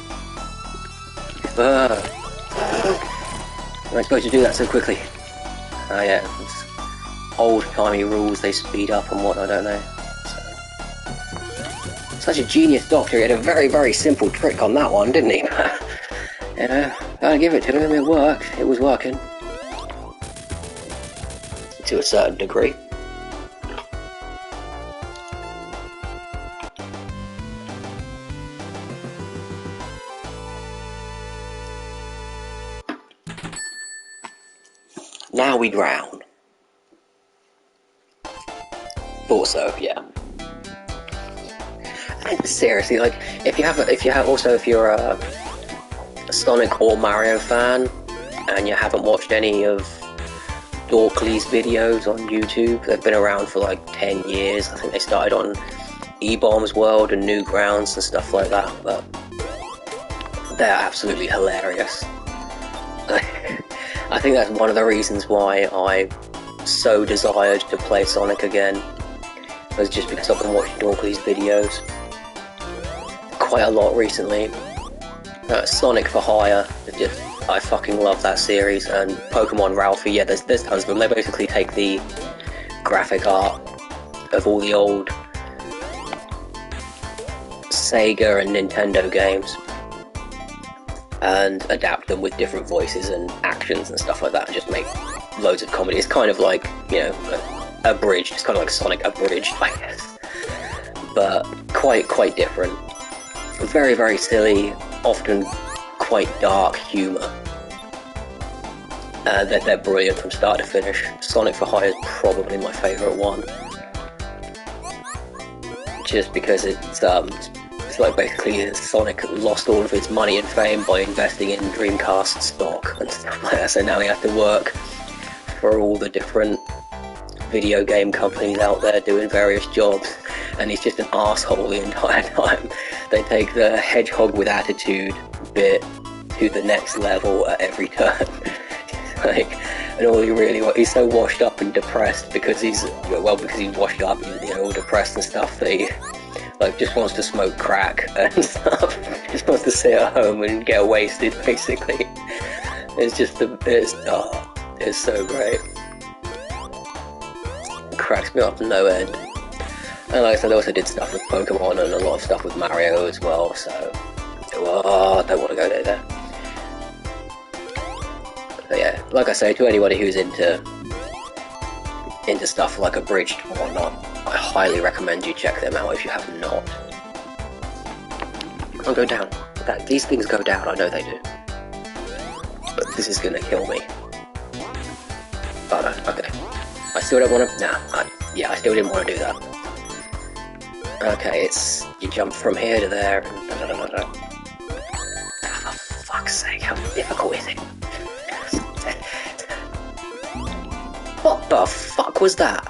Am I supposed to do that so quickly? Oh yeah, it's old-timey rules, they speed up and whatnot, don't they? So. Such a genius doctor, he had a very simple trick on that one, didn't he? You know, gotta give it to him, it worked, it was working. To a certain degree. Now we drown. Thought so, yeah. And seriously, like, if you're a Sonic or Mario fan, and you haven't watched any of Dorkley's videos on YouTube, they've been around for like 10 years. I think they started on E-Bomb's World and Newgrounds and stuff like that, but they're absolutely hilarious. I think that's one of the reasons why I so desired to play Sonic again, was just because I've been watching Dorkley's videos quite a lot recently. Sonic for Hire, I fucking love that series, and Pokemon Ralphie, yeah, there's tons of them. They basically take the graphic art of all the old Sega and Nintendo games and adapt them with different voices and actions and stuff like that, and just make loads of comedy. It's kind of like, you know, abridged. It's kind of like Sonic abridged, I guess, but quite different. Very, very silly, often quite dark humour. They're brilliant from start to finish. Sonic for Hire is probably my favourite one, just because it's like basically Sonic lost all of his money and fame by investing in Dreamcast stock and stuff like that, so now he has to work for all the different video game companies out there doing various jobs, and he's just an asshole the entire time. They take the hedgehog with attitude bit to the next level at every turn. Like, and all he really he's so washed up and depressed because he's washed up, you know, all depressed and stuff, that he like just wants to smoke crack and stuff. Just wants to sit at home and get wasted, basically. It's just it's so great. It cracks me up to no end. And like I said, I also did stuff with Pokemon and a lot of stuff with Mario as well, so I don't want to go there. But yeah, like I say, to anybody who's into stuff like abridged and whatnot, I highly recommend you check them out if you have not. I'll go down. These things go down, I know they do. But this is gonna kill me. Oh no, okay. I still don't want to... I still didn't want to do that. Okay, it's... you jump from here to there. For fuck's sake, how difficult is it? What the fuck was that?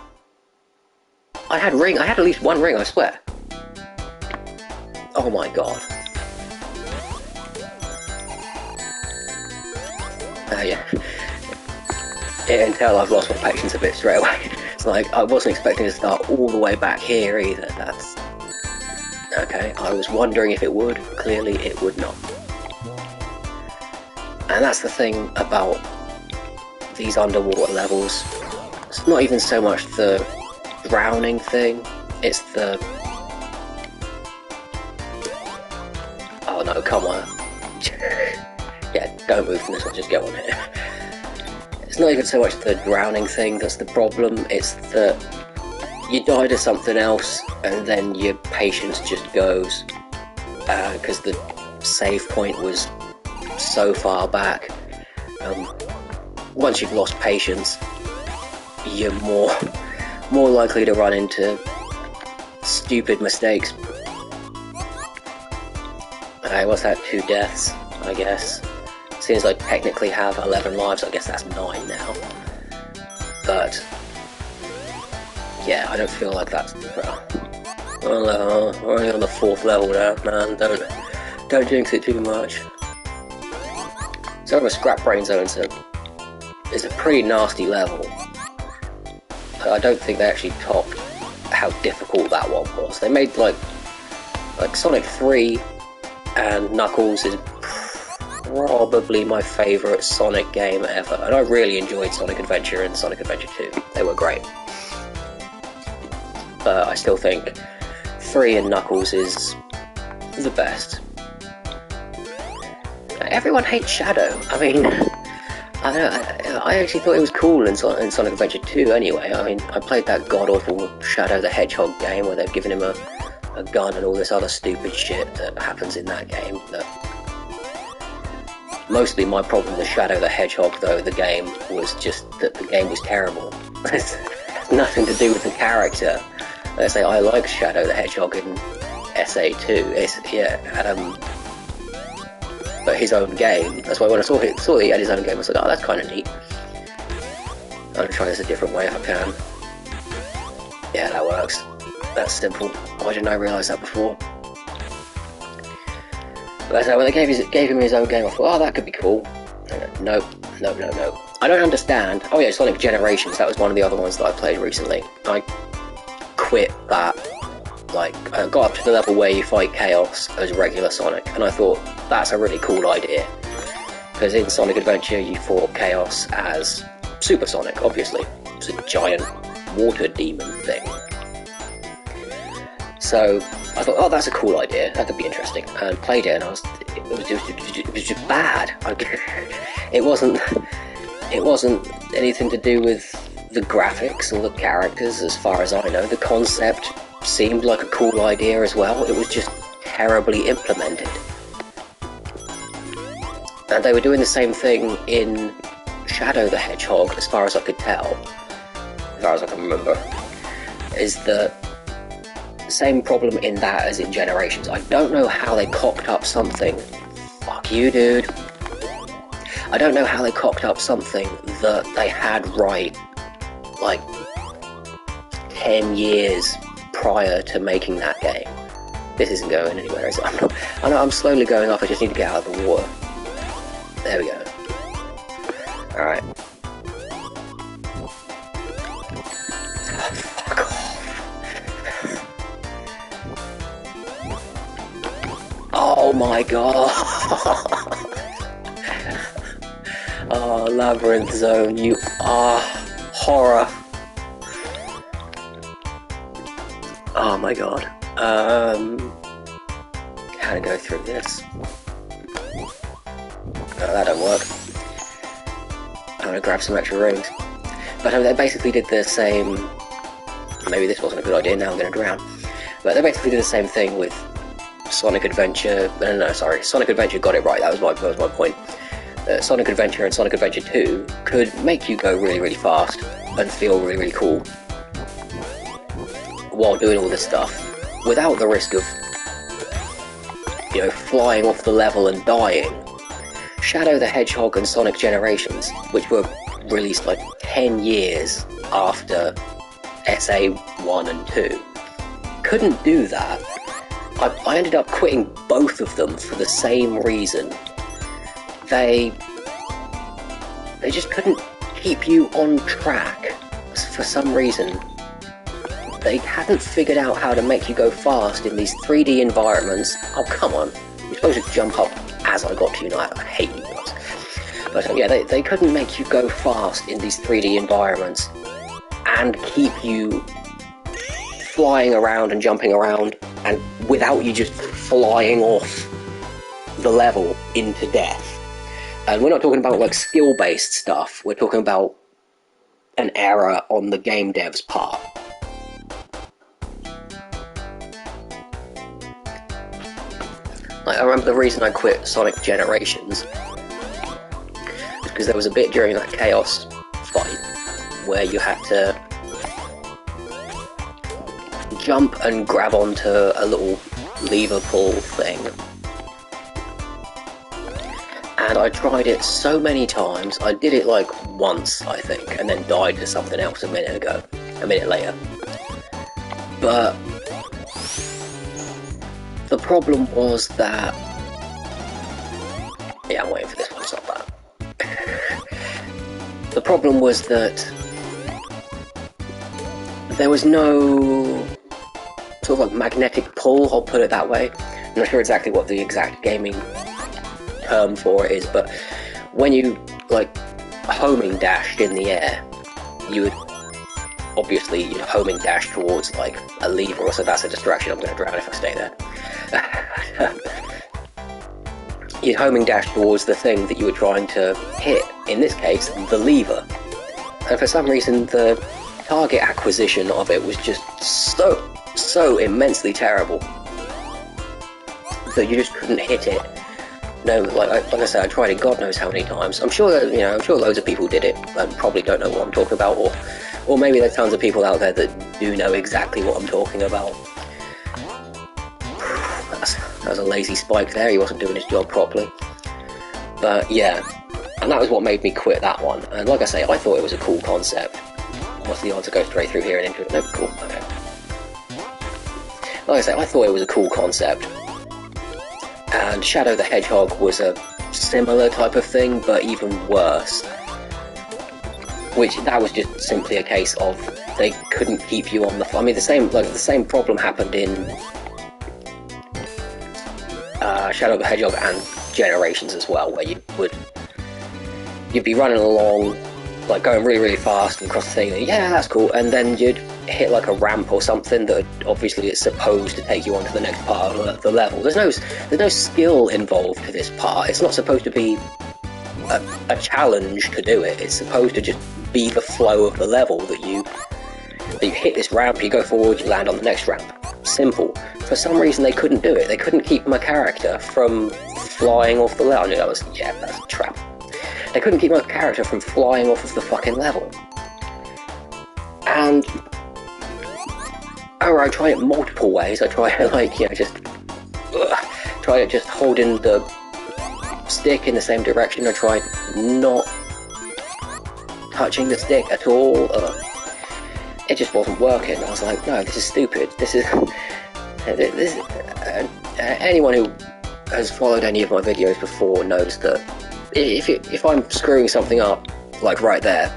I had at least one ring, I swear. Oh my god. Yeah. You can tell I've lost my patience a bit straight away. It's like, I wasn't expecting to start all the way back here either. That's... okay, I was wondering if it would. Clearly it would not. And that's the thing about these underwater levels. It's not even so much the drowning thing, it's the... oh no, come on. Yeah, don't move from this one, just get on here. It's not even so much the drowning thing that's the problem, it's that you die to something else and then your patience just goes, because the save point was so far back. Once you've lost patience, you're more likely to run into stupid mistakes. Okay, what's that? 2 deaths, I guess. Seems like I technically have 11 lives, I guess that's 9 now. But yeah, I don't feel like that's... well, we're only on the 4th level now, man. Don't jinx it too much. So the Scrap Brain Zone is a pretty nasty level. I don't think they actually topped how difficult that one was. They made like Sonic 3 and Knuckles is probably my favourite Sonic game ever, and I really enjoyed Sonic Adventure and Sonic Adventure 2. They were great. But I still think 3 and Knuckles is the best. Everyone hates Shadow. I mean, I don't know, I actually thought it was cool in Sonic Adventure 2 anyway. I mean, I played that god-awful Shadow the Hedgehog game where they've given him a gun and all this other stupid shit that happens in that game that Mostly my problem with Shadow the Hedgehog, though, the game, was just that the game was terrible. It's nothing to do with the character. I say I like Shadow the Hedgehog in SA2. But his own game. That's why when I saw he had his own game, I was like, oh, that's kind of neat. I'm gonna try this a different way if I can. Yeah, that works. That's simple. Why didn't I realise that before? But when they gave him his own game, I thought, oh, that could be cool. No. I don't understand. Oh yeah, Sonic Generations, that was one of the other ones that I played recently. I quit that. Like, I got up to the level where you fight Chaos as regular Sonic, and I thought, that's a really cool idea. Because in Sonic Adventure, you fought Chaos as Super Sonic, obviously. It's a giant water demon thing. So I thought, oh, that's a cool idea. That could be interesting. And played it, and it was just bad. It wasn't anything to do with the graphics or the characters, as far as I know. The concept seemed like a cool idea as well. It was just terribly implemented. And they were doing the same thing in Shadow the Hedgehog, as far as I could tell, as far as I can remember, is the same problem in that as in Generations. I don't know how they cocked up something. Fuck you, dude. I don't know how they cocked up something that they had right, like, 10 years prior to making that game. This isn't going anywhere, is it? I know I'm slowly going off, I just need to get out of the water. There we go. Alright. Fuck off. Oh my god! Oh, Labyrinth Zone, you are horror. Oh my god. How to go through this? No, that don't work. I'm gonna grab some extra rings. But they basically did the same... Maybe this wasn't a good idea, now I'm gonna drown. But they basically did the same thing with Sonic Adventure... No, sorry. Sonic Adventure got it right, that was my point. Sonic Adventure and Sonic Adventure 2 could make you go really, really fast and feel really, really cool while doing all this stuff without the risk of, you know, flying off the level and dying. Shadow the Hedgehog and Sonic Generations, which were released like 10 years after SA1 and 2, couldn't do that. I ended up quitting both of them for the same reason. They just couldn't keep you on track for some reason. They hadn't figured out how to make you go fast in these 3D environments. Oh, come on. You're supposed to jump up as I got to you, and I hate you guys. But yeah, they couldn't make you go fast in these 3D environments and keep you flying around and jumping around and without you just flying off the level into death. And we're not talking about like skill-based stuff, we're talking about an error on the game dev's part. Like, I remember the reason I quit Sonic Generations was because there was a bit during that Chaos fight where you had to jump and grab onto a little lever pull thing. And I tried it so many times. I did it like once, I think, and then died to something else a minute later. But the problem was that... Yeah, I'm waiting for this one to stop that. The problem was that there was no sort of like magnetic pull, I'll put it that way. I'm not sure exactly what the exact gaming term for it is, but when you like homing dashed in the air, you would obviously, you know, homing dash towards like a lever, or so that's a distraction. I'm going to drown if I stay there. You'd homing dash towards the thing that you were trying to hit, in this case, the lever. And for some reason, the target acquisition of it was just so immensely terrible that you just couldn't hit it no, like I said, I tried it God knows how many times. I'm sure that, I'm sure loads of people did it and probably don't know what I'm talking about, or maybe there's tons of people out there that do know exactly what I'm talking about. That was a lazy Spike there, he wasn't doing his job properly. But yeah, and that was what made me quit that one. And like I say, I thought it was a cool concept. What's the odds to go straight through here and into it? No, cool, okay. Like I say, I thought it was a cool concept. And Shadow the Hedgehog was a similar type of thing, but even worse. That was just simply a case of they couldn't keep you on the... I mean, the same problem happened in Shadow the Hedgehog and Generations as well, where you'd be running along, like going really, really fast and across the thing, and yeah, that's cool, and then you'd hit like a ramp or something that obviously it's supposed to take you on to the next part of the level. There's no skill involved to this part. It's not supposed to be a challenge to do it. It's supposed to just be the flow of the level that you hit this ramp, you go forward, you land on the next ramp. Simple. For some reason they couldn't do it. They couldn't keep my character from flying off the level. That's a trap. They couldn't keep my character from flying off of the fucking level. And I tried it multiple ways. I tried it just holding the stick in the same direction. I tried not touching the stick at all. It just wasn't working. I was like, no, this is stupid. Anyone who has followed any of my videos before knows that if I'm screwing something up, like right there,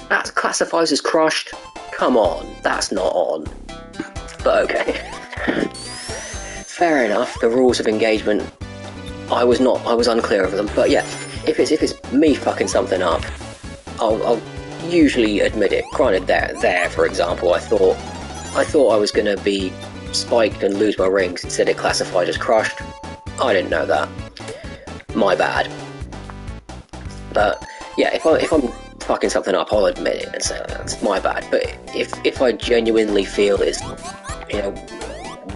that classifies as crushed. Come on, that's not on. But okay. Fair enough, the rules of engagement, I was unclear of them, but yeah, if it's me fucking something up, I'll usually admit it. Granted, there, for example, I thought I was gonna be spiked and lose my rings, instead it classified as crushed. I didn't know that. My bad. But yeah, if I'm fucking something up, I'll admit it and say that's my bad. But if I genuinely feel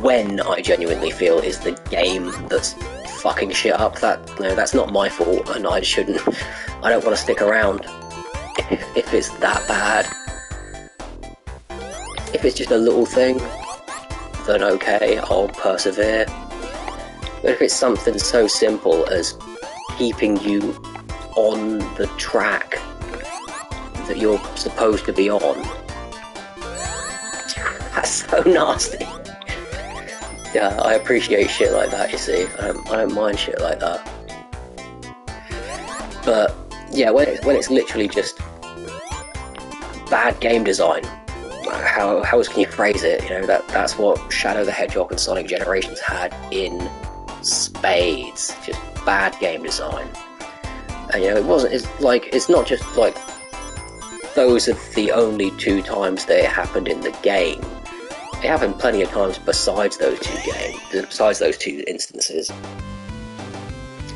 when I genuinely feel is the game that's fucking shit up, that's not my fault, and I don't want to stick around if it's that bad. If it's just a little thing, then okay, I'll persevere. But if it's something so simple as keeping you on the track that you're supposed to be on, that's so nasty. Yeah, I appreciate shit like that, you see. I don't mind shit like that. But yeah, when it's literally just bad game design, how else can you phrase it? That's what Shadow the Hedgehog and Sonic Generations had in spades. Just bad game design. And it's not just like those are the only two times that it happened in the game. It happened plenty of times besides those two instances.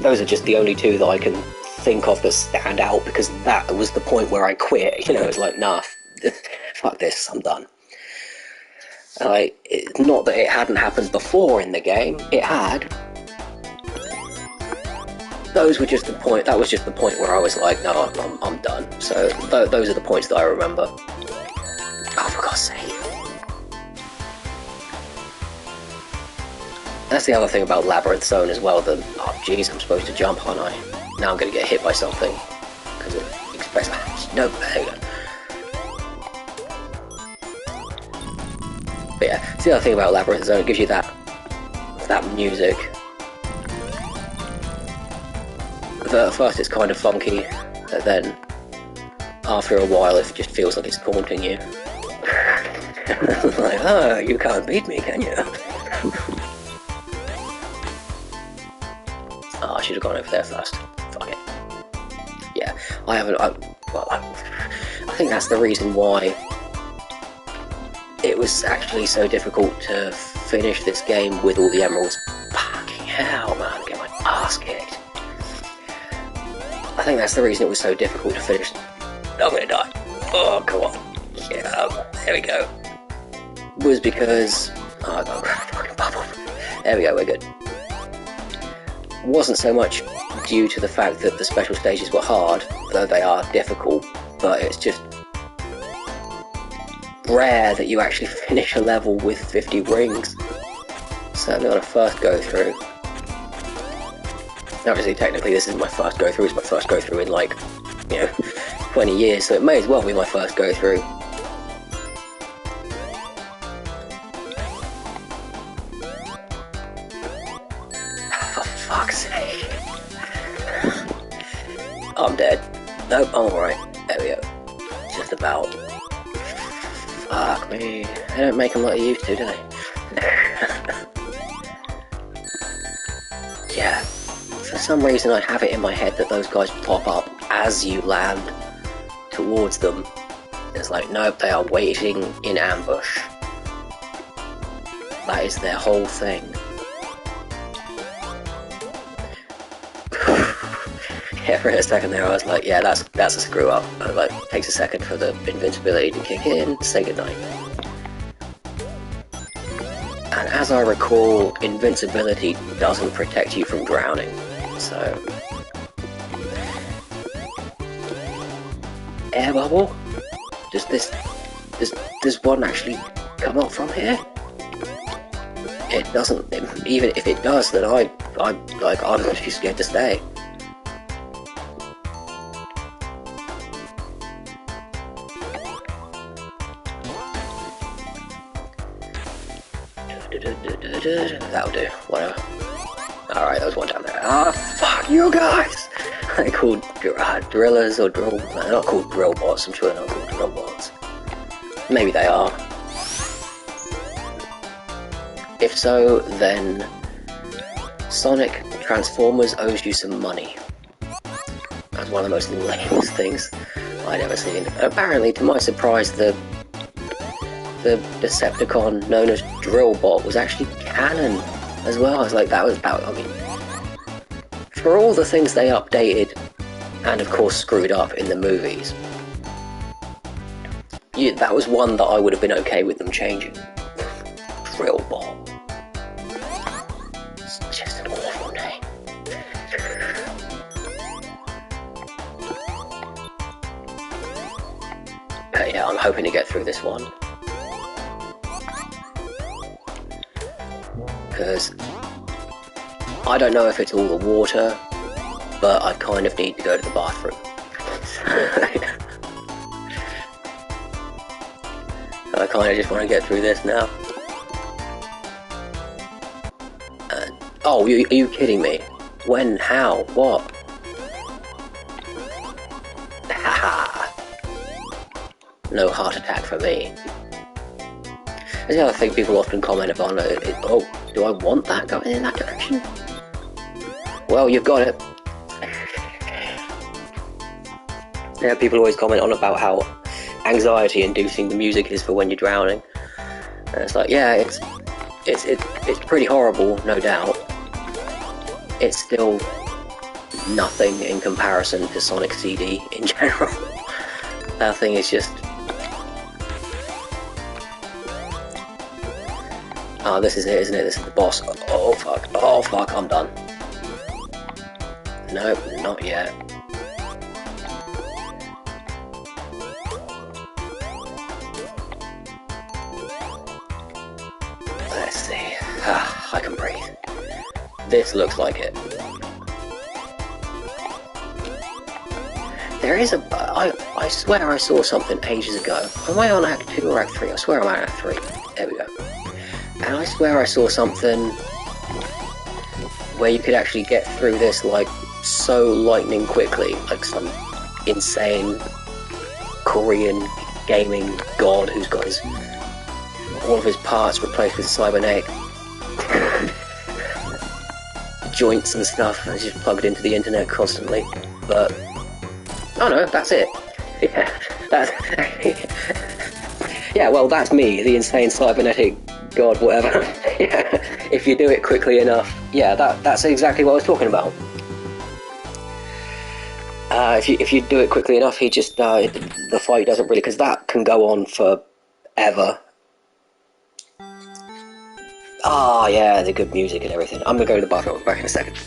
Those are just the only two that I can think of that stand out, because that was the point where I quit. It's like, nah, fuck this, I'm done. It's not that it hadn't happened before in the game, it had. That was just the point where I was like, no, I'm done. So those are the points that I remember. Oh, for God's sake. That's the other thing about Labyrinth Zone as well, that, oh jeez, I'm supposed to jump, aren't I? Now I'm going to get hit by something, because it expresses... No, there you go. But yeah, it's the other thing about Labyrinth Zone, it gives you that music. At first it's kind of funky, but then after a while it just feels like it's taunting you. Like, oh, you can't beat me, can you? Oh, I should have gone over there first. Fuck it. Yeah, I think that's the reason why it was actually so difficult to finish this game with all the emeralds. Fucking hell, man, I get my ass kicked. I think that's the reason it was so difficult to finish. I'm gonna die. Oh, come on. Yeah, there we go. Was because... Oh, I got a fucking bubble. There we go, we're good. wasn't so much due to the fact that the special stages were hard, though they are difficult, but it's just rare that you actually finish a level with 50 rings. Certainly on a first go through. Obviously, technically, this isn't my first go through, it's my first go through in, like, 20 years, so it may as well be my first go through. For fuck's sake. I'm dead. Nope, I'm alright. There we go. Just about. Fuck me. They don't make them like they used to, do they? Yeah. For some reason I have it in my head that those guys pop up as you land towards them. It's like, nope, they are waiting in ambush. That is their whole thing. Yeah, for a second there I was like, yeah, that's a screw up. It like takes a second for the invincibility to kick in, say goodnight. And as I recall, invincibility doesn't protect you from drowning, so... Air bubble? Does one actually come up from here? It doesn't. Even if it does, then I'm too scared to stay. That'll do. Whatever. Alright, there was one down there. Ah, fuck you guys! They're called drillers or drill... They're not called drill bots, I'm sure they're not called drill bots. Maybe they are. If so, then Sonic Transformers owes you some money. That's one of the most lamest things I'd ever seen. Apparently, to my surprise, the Decepticon known as Drillbot was actually canon as well. I was like, I mean, for all the things they updated and of course screwed up in the movies, yeah, that was one that I would have been okay with them changing. Drillbot. It's just an awful name. But yeah, I'm hoping to get through this one. Because I don't know if it's all the water, but I kind of need to go to the bathroom. I kind of just want to get through this now. Oh, are you kidding me? When? How? What? Haha! No heart attack for me. That's the other thing people often comment upon. Oh, do I want that going in that direction? Well, you've got it. Yeah, people always comment on about how anxiety-inducing the music is for when you're drowning. And it's like, yeah, it's pretty horrible, no doubt. It's still nothing in comparison to Sonic CD in general. That thing is just... Oh, this is it, isn't it? This is the boss. Oh, fuck. Oh, fuck, I'm done. Nope, not yet. Let's see. Ah, I can breathe. This looks like it. There is a... I swear I saw something ages ago. Am I on Act 2 or Act 3? I swear I'm on Act 3. There we go. And I swear I saw something where you could actually get through this, like, so lightning quickly. Like some insane Korean gaming god who's got all of his parts replaced with cybernetic joints and stuff, and it's just plugged into the internet constantly. But, oh no, that's it. Yeah, that's... yeah, well, that's me, the insane cybernetic god, whatever. Yeah, if you do it quickly enough. Yeah, that's exactly what I was talking about. If you do it quickly enough, he just the fight doesn't really, because that can go on forever. Ah, yeah, the good music and everything. I'm gonna go to the bathroom. I'll be back in a second.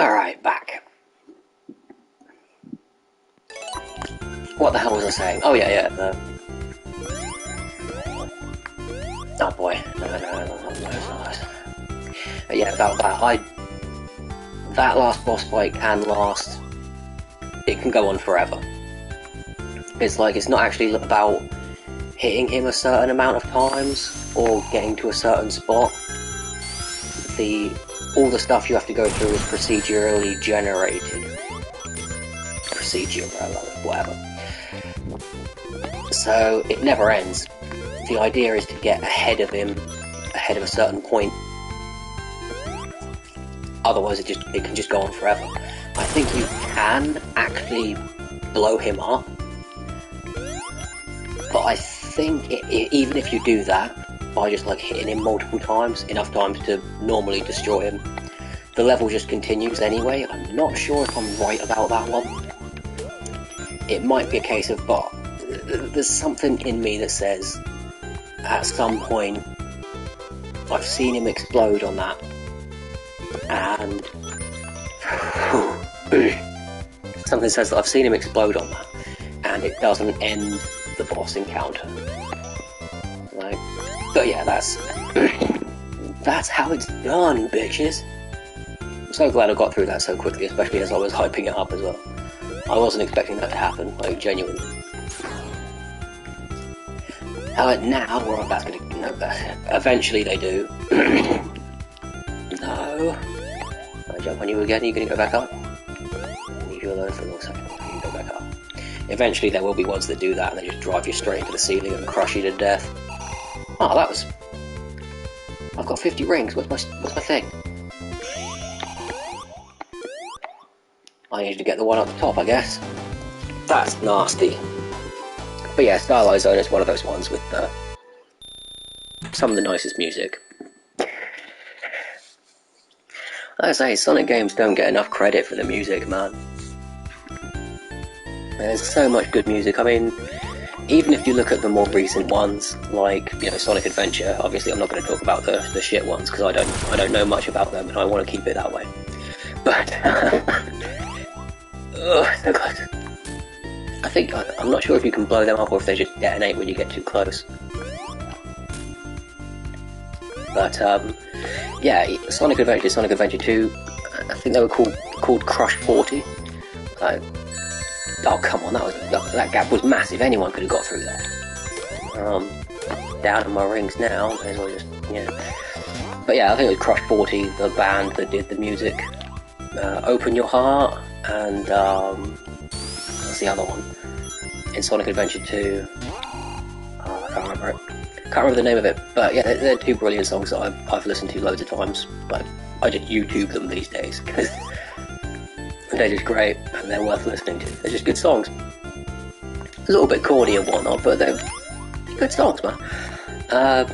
Alright, back. What the hell was I saying? Oh yeah, oh boy. No, but yeah, about that. That last boss fight can last... It can go on forever. It's like, it's not actually about hitting him a certain amount of times, or getting to a certain spot. All the stuff you have to go through is procedurally generated. Whatever. So, it never ends. The idea is to get ahead of him, ahead of a certain point. Otherwise it can just go on forever. I think you can actually blow him up, but I think even if you do that, by just like hitting him multiple times, enough times to normally destroy him, the level just continues anyway. I'm not sure if I'm right about that one. It might be a case of, but there's something in me that says, at some point, I've seen him explode on that, and something says that I've seen him explode on that, and it doesn't end the boss encounter. Like, but yeah, that's how it's done, bitches. I'm so glad I got through that so quickly, especially as I was hyping it up as well. I wasn't expecting that to happen, like, genuinely. Now, well, that's gonna... No, eventually they do. No. I jump on you again, are you gonna go back up? Leave you alone for a little second, you can go back up. Eventually there will be ones that do that, and they just drive you straight into the ceiling and crush you to death. Oh, that was... I've got 50 rings, what's my thing? I need to get the one at the top, I guess. That's nasty. But yeah, Starlight Zone is one of those ones with some of the nicest music. Like I say, Sonic games don't get enough credit for the music, man. There's so much good music. I mean, even if you look at the more recent ones, like, you know, Sonic Adventure, obviously I'm not going to talk about the shit ones, because I don't know much about them, and I want to keep it that way. But, ugh, so good. I think, I'm not sure if you can blow them up or if they just detonate when you get too close. But, yeah, Sonic Adventure, Sonic Adventure 2, I think they were called Crush 40. Oh, come on, that gap was massive, anyone could have got through that. Down on my rings now, may as well just, yeah. But yeah, I think it was Crush 40, the band that did the music. Open Your Heart, and, what's the other one? In Sonic Adventure 2, I can't remember it. Can't remember the name of it, but yeah, they're two brilliant songs that I've listened to loads of times. But I just YouTube them these days, because they're just great, and they're worth listening to. They're just good songs. A little bit corny and whatnot, but they're good songs, man. A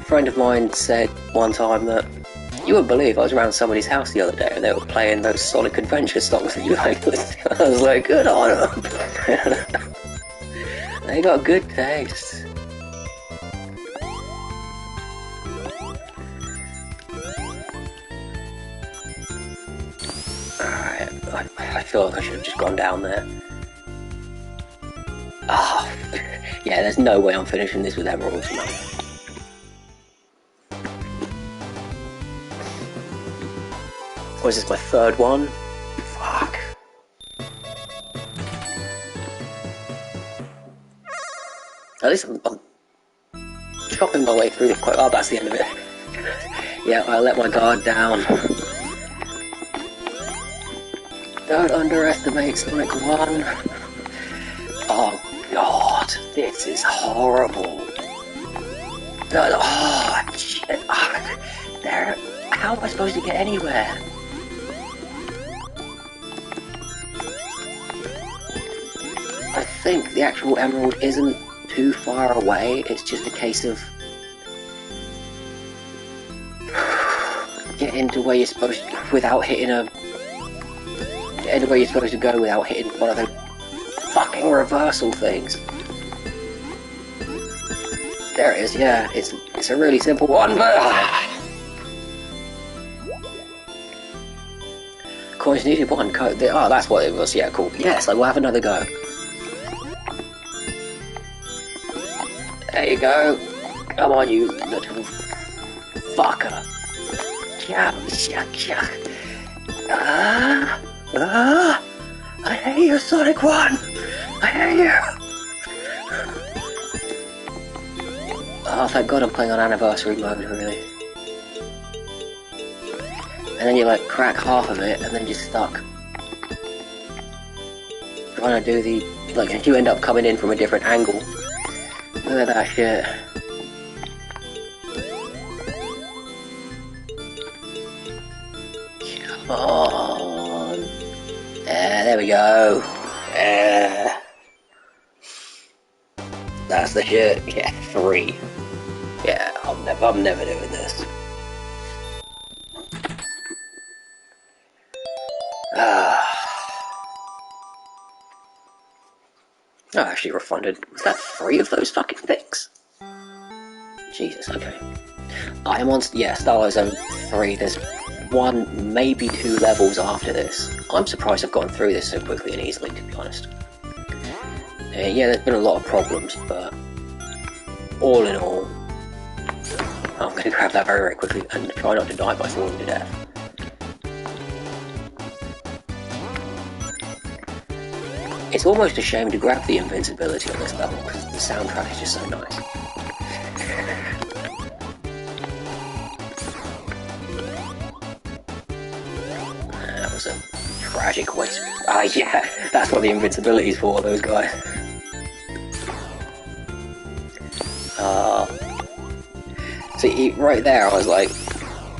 friend of mine said one time that, you wouldn't believe, I was around somebody's house the other day and they were playing those Sonic Adventure songs that you like listening to. I was like, good on them. They got good taste. Alright, I feel like I should have just gone down there. Ah, oh, yeah, there's no way I'm finishing this with emeralds, man. Or is this my third one? Fuck. At least I'm chopping my way through it quite... Oh, that's the end of it. Yeah, I let my guard down. Don't underestimate Sonic 1. Oh god, this is horrible. Oh, shit. There. How am I supposed to get anywhere? I think the actual emerald isn't too far away, it's just a case of getting to where you're supposed to, without hitting getting to where you're supposed to go without hitting one of those fucking reversal things. There it is, yeah, it's a really simple one, but coins needed, one code. Oh, that's what it was. Yeah, cool. Yes, I will have another go. There you go. Come on, you little fucker. I hate you, Sonic 1. I hate you. Oh, thank God I'm playing on anniversary mode, really. And then you like crack half of it, and then you're stuck. Trying to do the, like, you end up coming in from a different angle. Look at that shit. Come on. Yeah, there we go. Yeah. That's the shit. Yeah, 3. Yeah, I'm never doing this. I actually refunded. Was that 3 of those fucking things? Jesus, okay. I am on, yeah, Star Wars Zone 3. There's 1, maybe 2 levels after this. I'm surprised I've gone through this so quickly and easily, to be honest. Yeah, there's been a lot of problems, but all in all, I'm going to grab that very, very quickly and try not to die by falling to death. It's almost a shame to grab the invincibility on this level because the soundtrack is just so nice. That was a tragic waste. Ah, yeah, that's what the invincibility is for, those guys. See, right there I was like,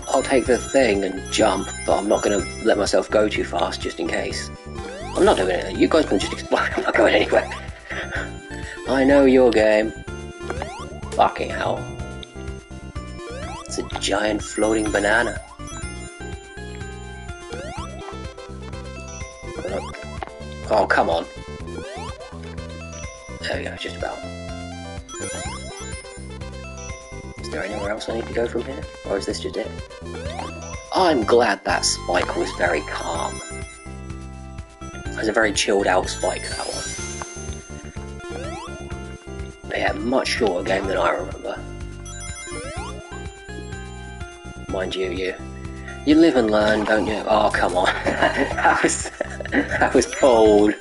I'll take the thing and jump, but I'm not going to let myself go too fast just in case. I'm not doing anything. You guys can just explode. I'm not going anywhere. I know your game. Fucking hell. It's a giant floating banana. Oh, come on. There we go, just about. Is there anywhere else I need to go from here? Or is this just it? I'm glad that spike was very calm. It was a very chilled out spike, that one. But yeah, much shorter game than I remember. Mind you, you live and learn, don't you? Oh, come on. that was cold.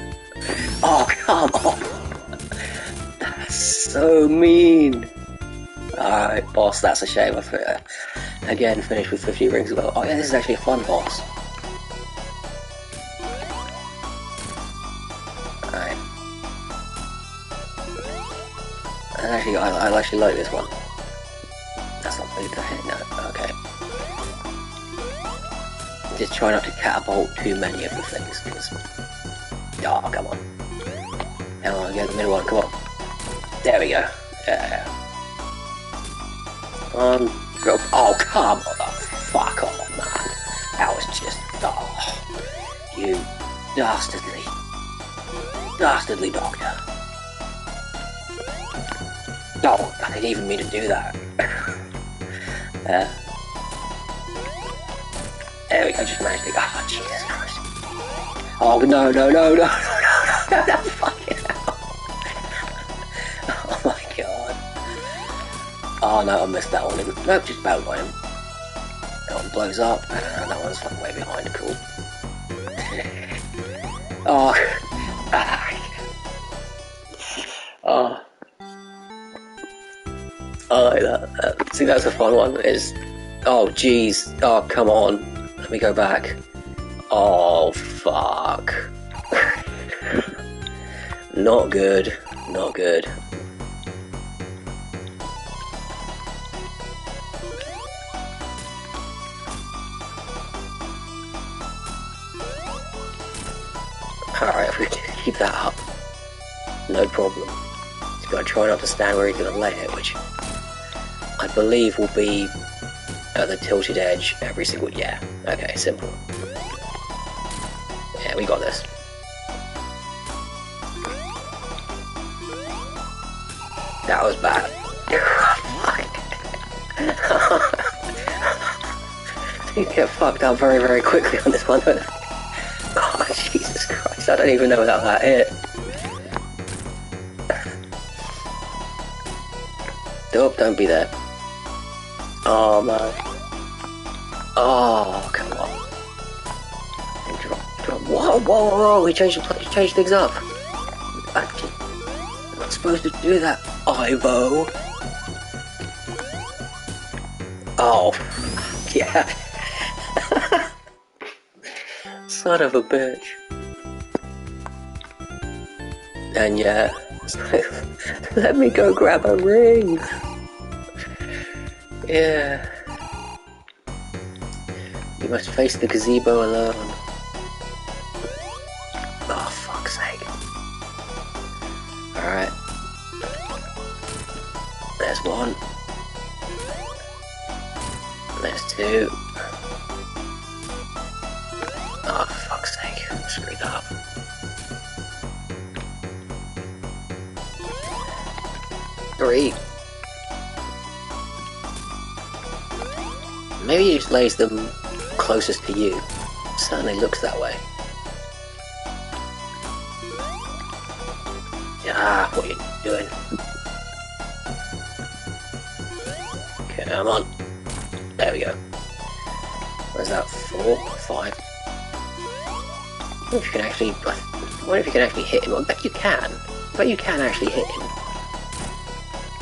Oh, come on. That's so mean. Alright, boss, that's a shame. I've again finished with 50 rings ago. Oh yeah, this is actually a fun boss. Alright. And actually, I actually like this one. That's not big to hit, no, okay. Just try not to catapult too many of the things, because... Oh, come on. Come on, get the middle one, come on. There we go. Yeah. Oh, come on, fuck off, man. That was just, oh, you dastardly doctor. Oh, I didn't even mean to do that. There we go, just managed to go, oh, Jesus Christ. Oh, no, fucking hell. Oh my god. Oh no, I missed that one. Nope, just about got him. That one blows up, and that one's like way behind, cool. Oh. Oh. I like that. See, that's a fun one. Oh, jeez. Oh, come on. Let me go back. Oh, fuck. Not good. Not good. Alright, if we keep that up, no problem. He's got to try not to stand where he's going to lay it, which I believe will be at the tilted edge every single... Yeah, okay, simple. Yeah, we got this. That was bad. You get fucked up very, very quickly on this one, don't you? I don't even know how that hit. Don't be there. Oh man. Oh, come on. Drop. Whoa, he changed things up. I'm not supposed to do that, Ivo. Oh, yeah. Son of a bitch. And yeah, let me go grab a ring. Yeah. You must face the gazebo alone. Oh, fuck's sake. Alright. There's one. There's two. Oh, fuck's sake. I screwed that up. Three. Maybe he just lays them closest to you. Certainly looks that way. Ah, what are you doing? Come on. There we go. Where's that? 4, 5. I wonder if you can actually hit him. I bet you can. I bet you can actually hit him.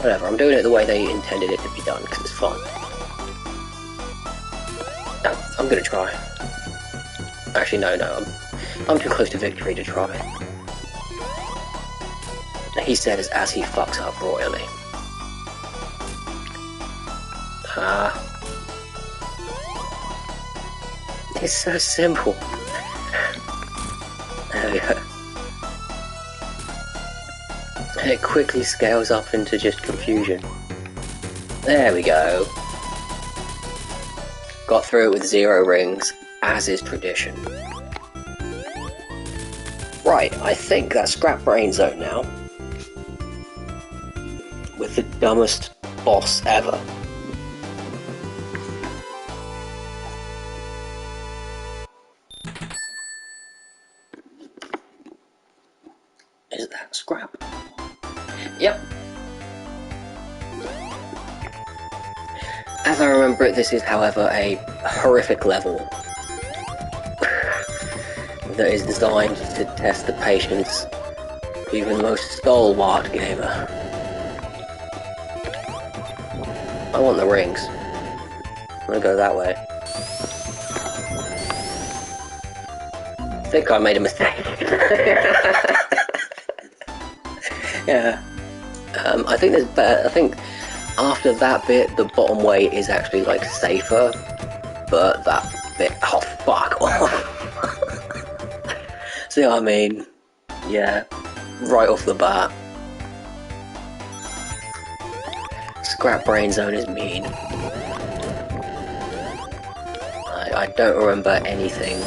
Whatever, I'm doing it the way they intended it to be done, because it's fun. No, I'm gonna try. Actually, no, I'm too close to victory to try. He says as he fucks up royally. It's so simple. There we go. And it quickly scales up into just confusion. There we go. Got through it with 0 rings, as is tradition. Right, I think that's Scrap Brain Zone now. With the dumbest boss ever. Is that Scrap? Yep. As I remember it, this is, however, a horrific level that is designed to test the patience of even the most stalwart gamer. I want the rings. I'm gonna go that way. I think I made a mistake. Yeah. I think there's better. I think after that bit, the bottom way is actually like safer, but that bit, oh fuck! See what I mean? Yeah, right off the bat. Scrap Brain Zone is mean. I don't remember anything.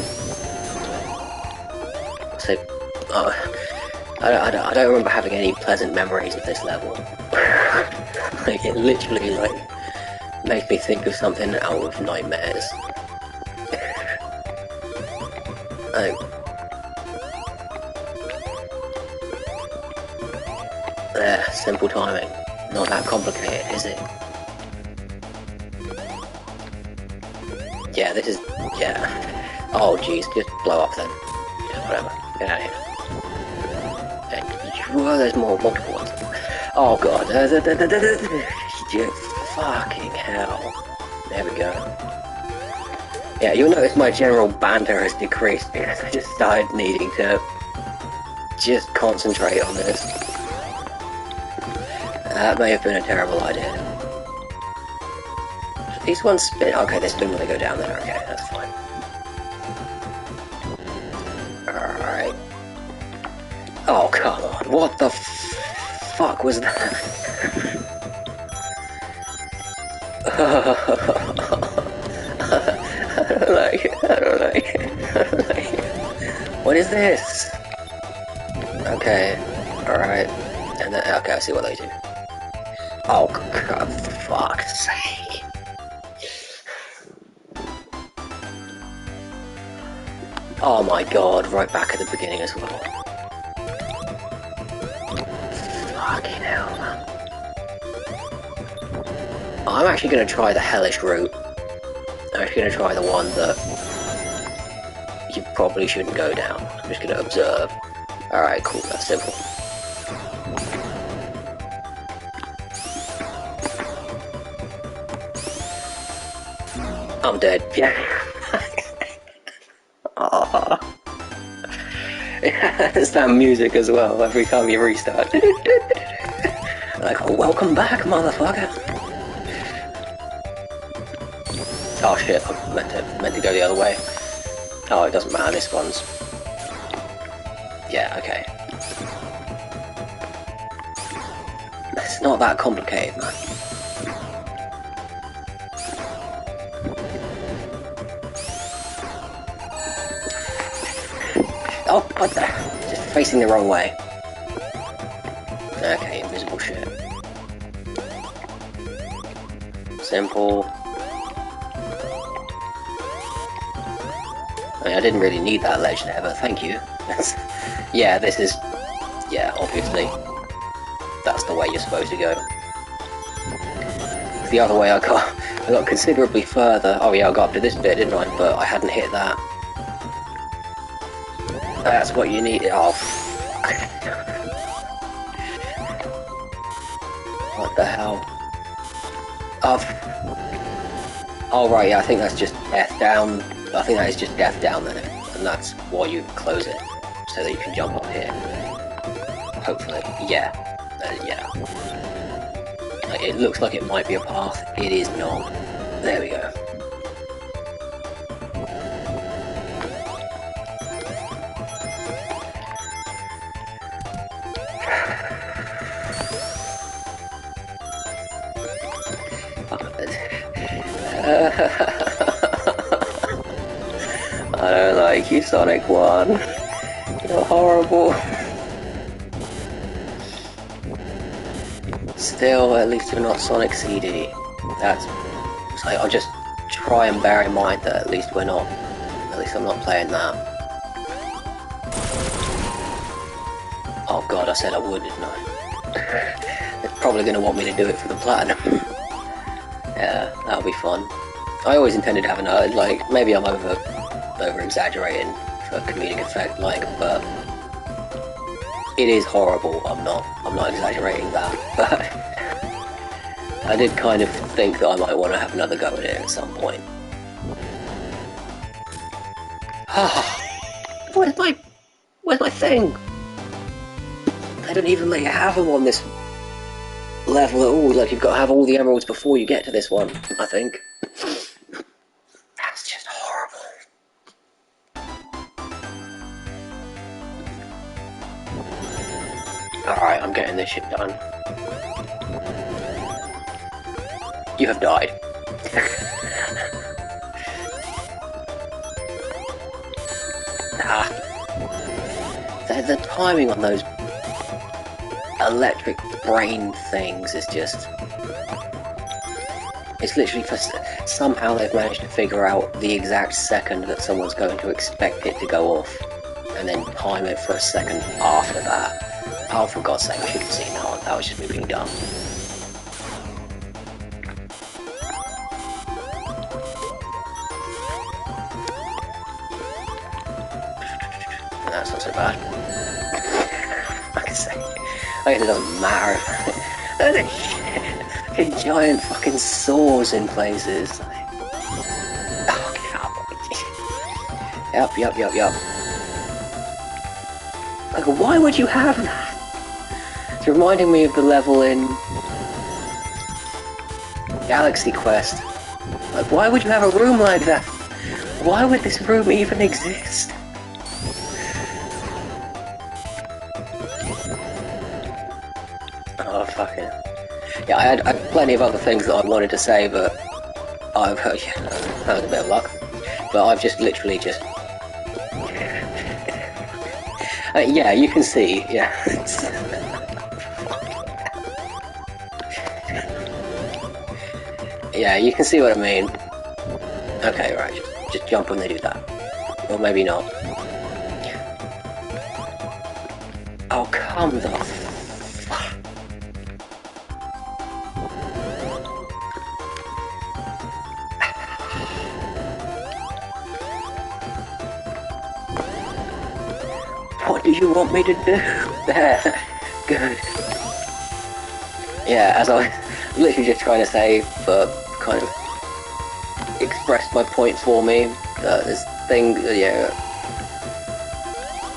So, I don't remember having any pleasant memories of this level. Like, it literally, like, makes me think of something out of nightmares. There, simple timing. Not that complicated, is it? Yeah, this is... yeah. Oh, jeez, just blow up then. Yeah, whatever. Get out of here. Whoa, there's multiple ones. Oh god. Fucking hell. There we go. Yeah, you'll notice my general banter has decreased because I just started needing to just concentrate on this. That may have been a terrible idea. These ones spin. Okay, they spin when they go down there. Okay, that's fine. Alright. Oh, come on. What the fuck was that? I don't like it. I don't like it. I don't like it. What is this? Okay. Alright. And then, okay, I see what they do. Oh, God, for fuck's sake. Oh my god, right back at the beginning as well. Fucking hell, man. I'm actually going to try the hellish route. I'm actually going to try the one that you probably shouldn't go down. I'm just going to observe. Alright, cool, that's simple. I'm dead. Yeah. Oh. It's that music as well, every time you restart. Like, oh, welcome back, motherfucker. Oh shit, I meant to go the other way. Oh, it doesn't matter, this one's... Yeah, okay. It's not that complicated, man. Oh, what the... Just facing the wrong way. Okay, invisible shit. Simple. I mean, I didn't really need that ledge there, but thank you. Yeah, this is... Yeah, obviously. That's the way you're supposed to go. The other way I got considerably further. Oh yeah, I got up to this bit, didn't I? But I hadn't hit that. That's what you need. Oh, what the hell? Oh right, yeah, I think that's just death down. I think that is just death down there, and that's why you close it, so that you can jump up here. Hopefully, yeah, yeah. It looks like it might be a path. It is not. There we go. I don't like you, Sonic 1. You're horrible. Still, at least you're not Sonic CD. That's... I'll just try and bear in mind that at least we're not... At least I'm not playing that. Oh god, I said I would, didn't I? They're probably going to want me to do it for the platinum. Yeah, that'll be fun. I always intended to have another, like, maybe I'm over-exaggerating for comedic effect, like, but... It is horrible, I'm not exaggerating that, but... I did kind of think that I might want to have another go at it at some point. Where's my thing? They don't even let you have them on this level at all, like you've got to have all the emeralds before you get to this one, I think. That's just horrible. Alright, I'm getting this shit done. You have died. The timing on those electric brain things is just... It's literally for... Somehow they've managed to figure out the exact second that someone's going to expect it to go off, and then time it for a second after that. Oh, for God's sake, I should have seen that one. That was just me being dumb. That's not so bad. I guess it doesn't matter. Those are fucking giant fucking saws in places. Oh, God. Yep. Like, why would you have that? It's reminding me of the level in Galaxy Quest. Like, why would you have a room like that? Why would this room even exist? Oh, fucking... Yeah, I had plenty of other things that I wanted to say, but I've heard, yeah, that was a bit of luck. But I've just literally just... yeah, you can see, yeah. Yeah, you can see what I mean. Okay, right, just jump when they do that. Or maybe not. Oh, come the fuck. What do you want me to do? There. Good. Yeah, as I was literally just trying to say, but kind of expressed my point for me. This thing, yeah,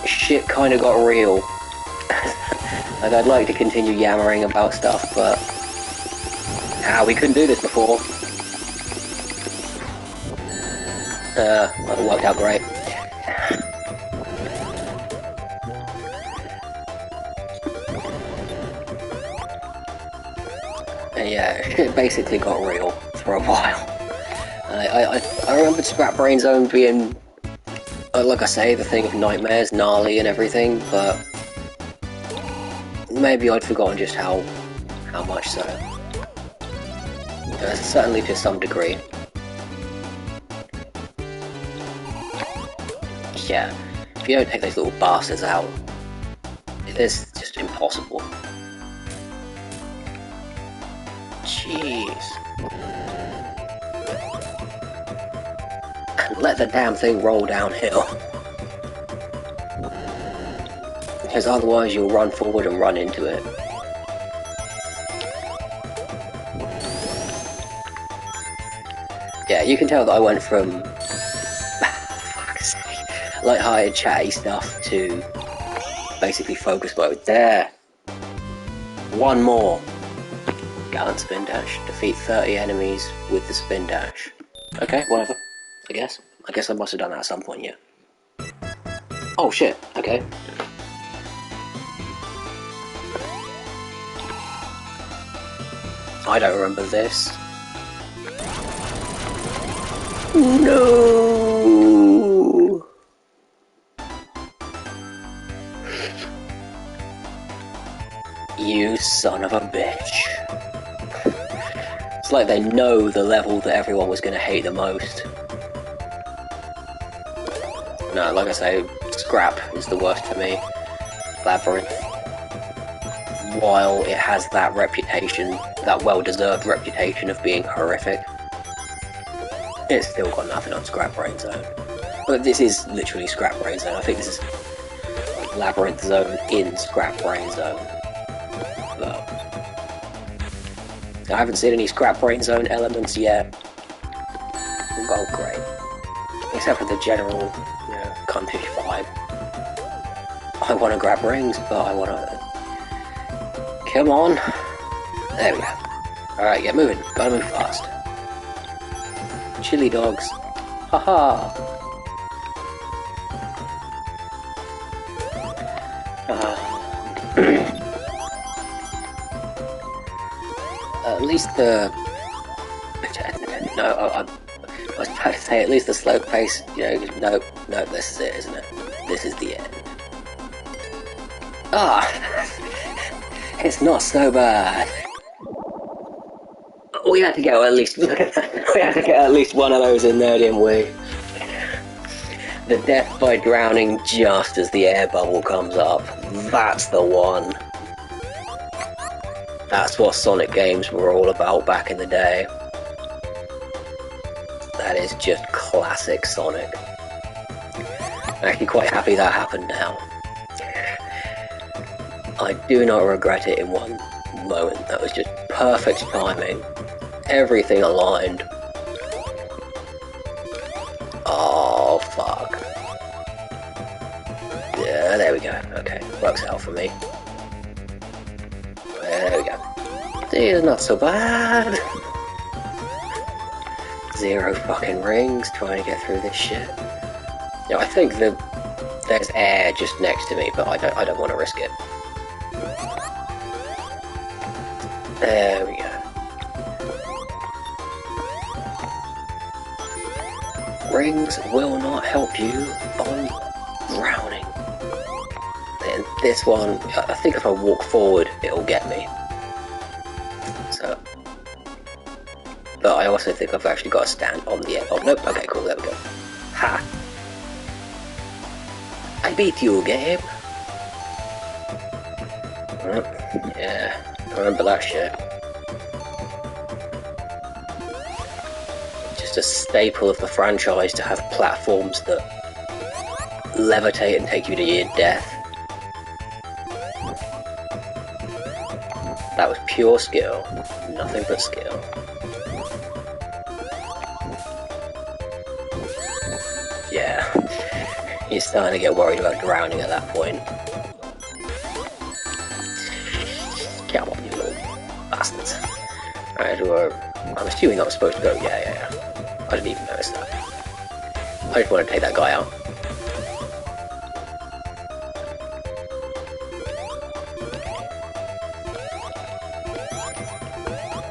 shit kind of got real. Like, I'd like to continue yammering about stuff, but we couldn't do this before. Well, it worked out great. Yeah, it basically got real for a while. I remembered Scrap Brain Zone being, like I say, the thing of nightmares, gnarly and everything, but maybe I'd forgotten just how much so. Certainly to some degree. Yeah, if you don't take those little bastards out, it's just impossible. Jeez. And let the damn thing roll downhill. Because otherwise you'll run forward and run into it. Yeah, you can tell that I went from light-hearted, chatty stuff to basically focus mode. There! One more! Gallant spin dash. Defeat 30 enemies with the spin dash. Okay, whatever. I guess. I guess I must have done that at some point, yeah. Oh shit, okay. I don't remember this. No! You son of a bitch. It's like they know the level that everyone was going to hate the most. No, like I say, Scrap is the worst for me. Labyrinth, while it has that reputation, that well-deserved reputation of being horrific, it's still got nothing on Scrap Brain Zone. But this is literally Scrap Brain Zone. I think this is like Labyrinth Zone in Scrap Brain Zone. But I haven't seen any Scrap Brain Zone elements yet. Oh, great. Except for the general, you know, cuntish vibe. I want to grab rings, but I want to... Come on. There we go. Alright, get moving. Gotta move fast. Chili dogs. Haha. At least the... No, I was about to say, at least the slow pace, you know, no, this is it, isn't it? This is the end. Ah! It's not so bad. We had to get at least, we had to get at least one of those in there, didn't we? The death by drowning just as the air bubble comes up. That's the one. That's what Sonic games were all about back in the day. That is just classic Sonic. I'm actually quite happy that happened now. I do not regret it in one moment. That was just perfect timing. Everything aligned. Oh, fuck. Yeah, there we go. Okay, works out for me. There we go. It's not so bad. 0 fucking rings trying to get through this shit. Yeah, I think there's air just next to me, but I don't want to risk it. There we go. Rings will not help you on drowning. And this one, I think if I walk forward, it'll get me. So, but I also think I've actually got to stand on the air. Oh, nope, okay, cool, there we go. Ha! I beat you, Gabe. Yeah, I remember that shit. Just a staple of the franchise to have platforms that levitate and take you to your death. That was pure skill, nothing but skill. Yeah, you're starting to get worried about drowning at that point. Come on, you little bastards. Alright, I'm assuming that was supposed to go. Yeah. I didn't even notice that. I just want to take that guy out.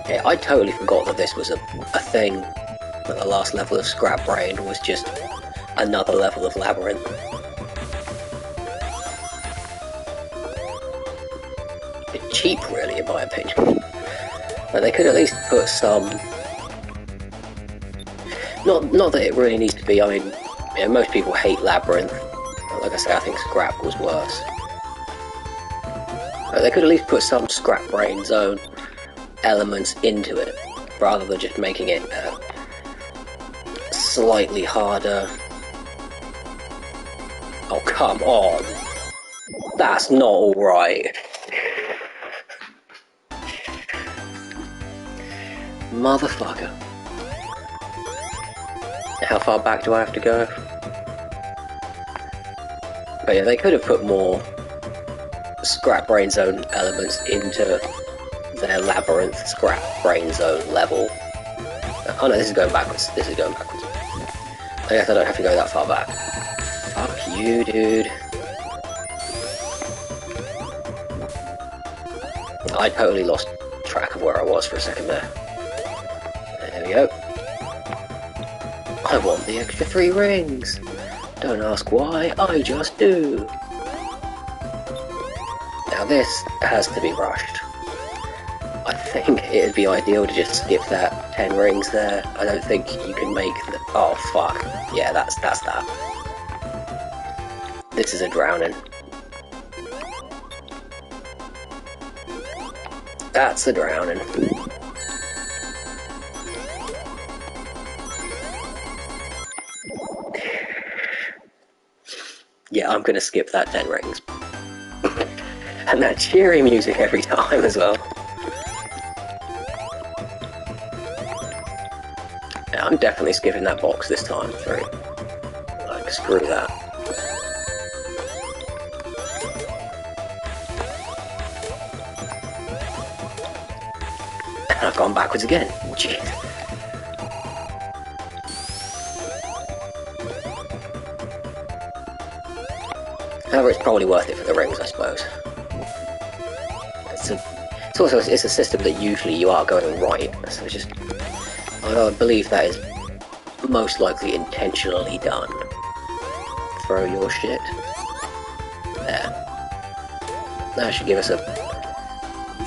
Yeah, I totally forgot that this was a thing. That the last level of Scrap Brain was just another level of Labyrinth. It's cheap, really, in my opinion. But they could at least put some... Not that it really needs to be, I mean, most people hate Labyrinth. Like I say, I think Scrap was worse. But they could at least put some Scrap Brain Zone elements into it, rather than just making it slightly harder. Oh, come on! That's not alright! Motherfucker. How far back do I have to go? But yeah, they could have put more Scrap Brain Zone elements into their Labyrinth Scrap Brain Zone level. Oh no, this is going backwards. This is going backwards. I guess I don't have to go that far back. Fuck you, dude. I totally lost track of where I was for a second there. There we go. I want the extra 3 rings. Don't ask why, I just do. Now this has to be rushed. I think it'd be ideal to just skip that 10 rings there. I don't think you can make the... Oh fuck. Yeah, that's that. This is a drowning. That's a drowning. Yeah, I'm gonna skip that 10 rings. And that cheery music every time as well. Yeah, I'm definitely skipping that box this time through. Like, screw that. And I've gone backwards again. Jeez. However, it's probably worth it for the rings, I suppose. It's a system that usually you are going right, so it's just... I believe that is most likely intentionally done. Throw your shit. There. That should give us a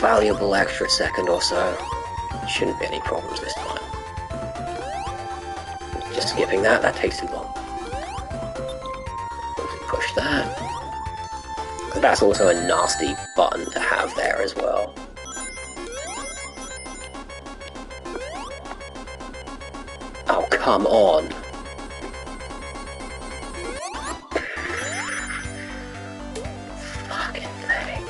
valuable extra second or so. Shouldn't be any problems this time. Just skipping that takes too long. Push that. That's also a nasty button to have there as well. Oh, come on. Fucking thing.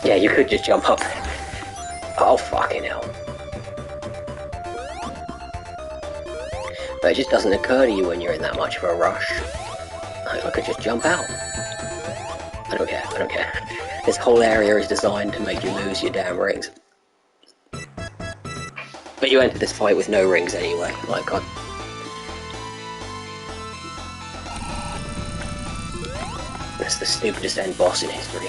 Yeah, you could just jump up there. Oh, fucking hell. But it just doesn't occur to you when you're in that much of a rush. I could just jump out. I don't care. This whole area is designed to make you lose your damn rings. But you enter this fight with no rings anyway, like God. That's the stupidest end boss in history.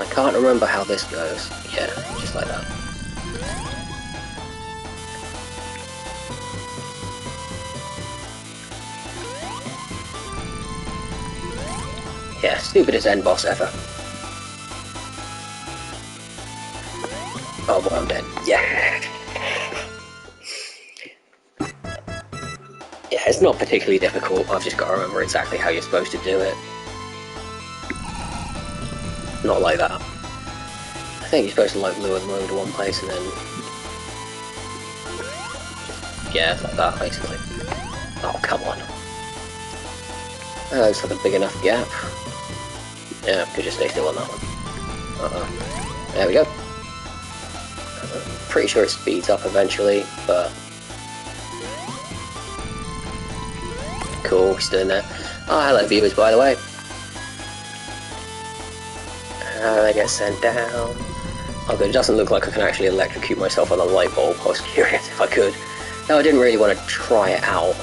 I can't remember how this goes. Yeah, just like that. Yeah, stupidest end boss ever. Oh boy, I'm dead. Yeah. Yeah, Yeah, it's not particularly difficult, I've just got to remember exactly how you're supposed to do it. Not like that. I think you're supposed to like lure them over to one place and then... yeah, it's like that basically. Oh, come on. Looks like a big enough gap. Yeah, could just stay still on that one. Uh-oh. There we go. Pretty sure it speeds up eventually, but... cool, still in there. Oh, hello viewers, by the way. They get sent down. Oh good, it doesn't look like I can actually electrocute myself on a light bulb. I was curious if I could. No, I didn't really want to try it out.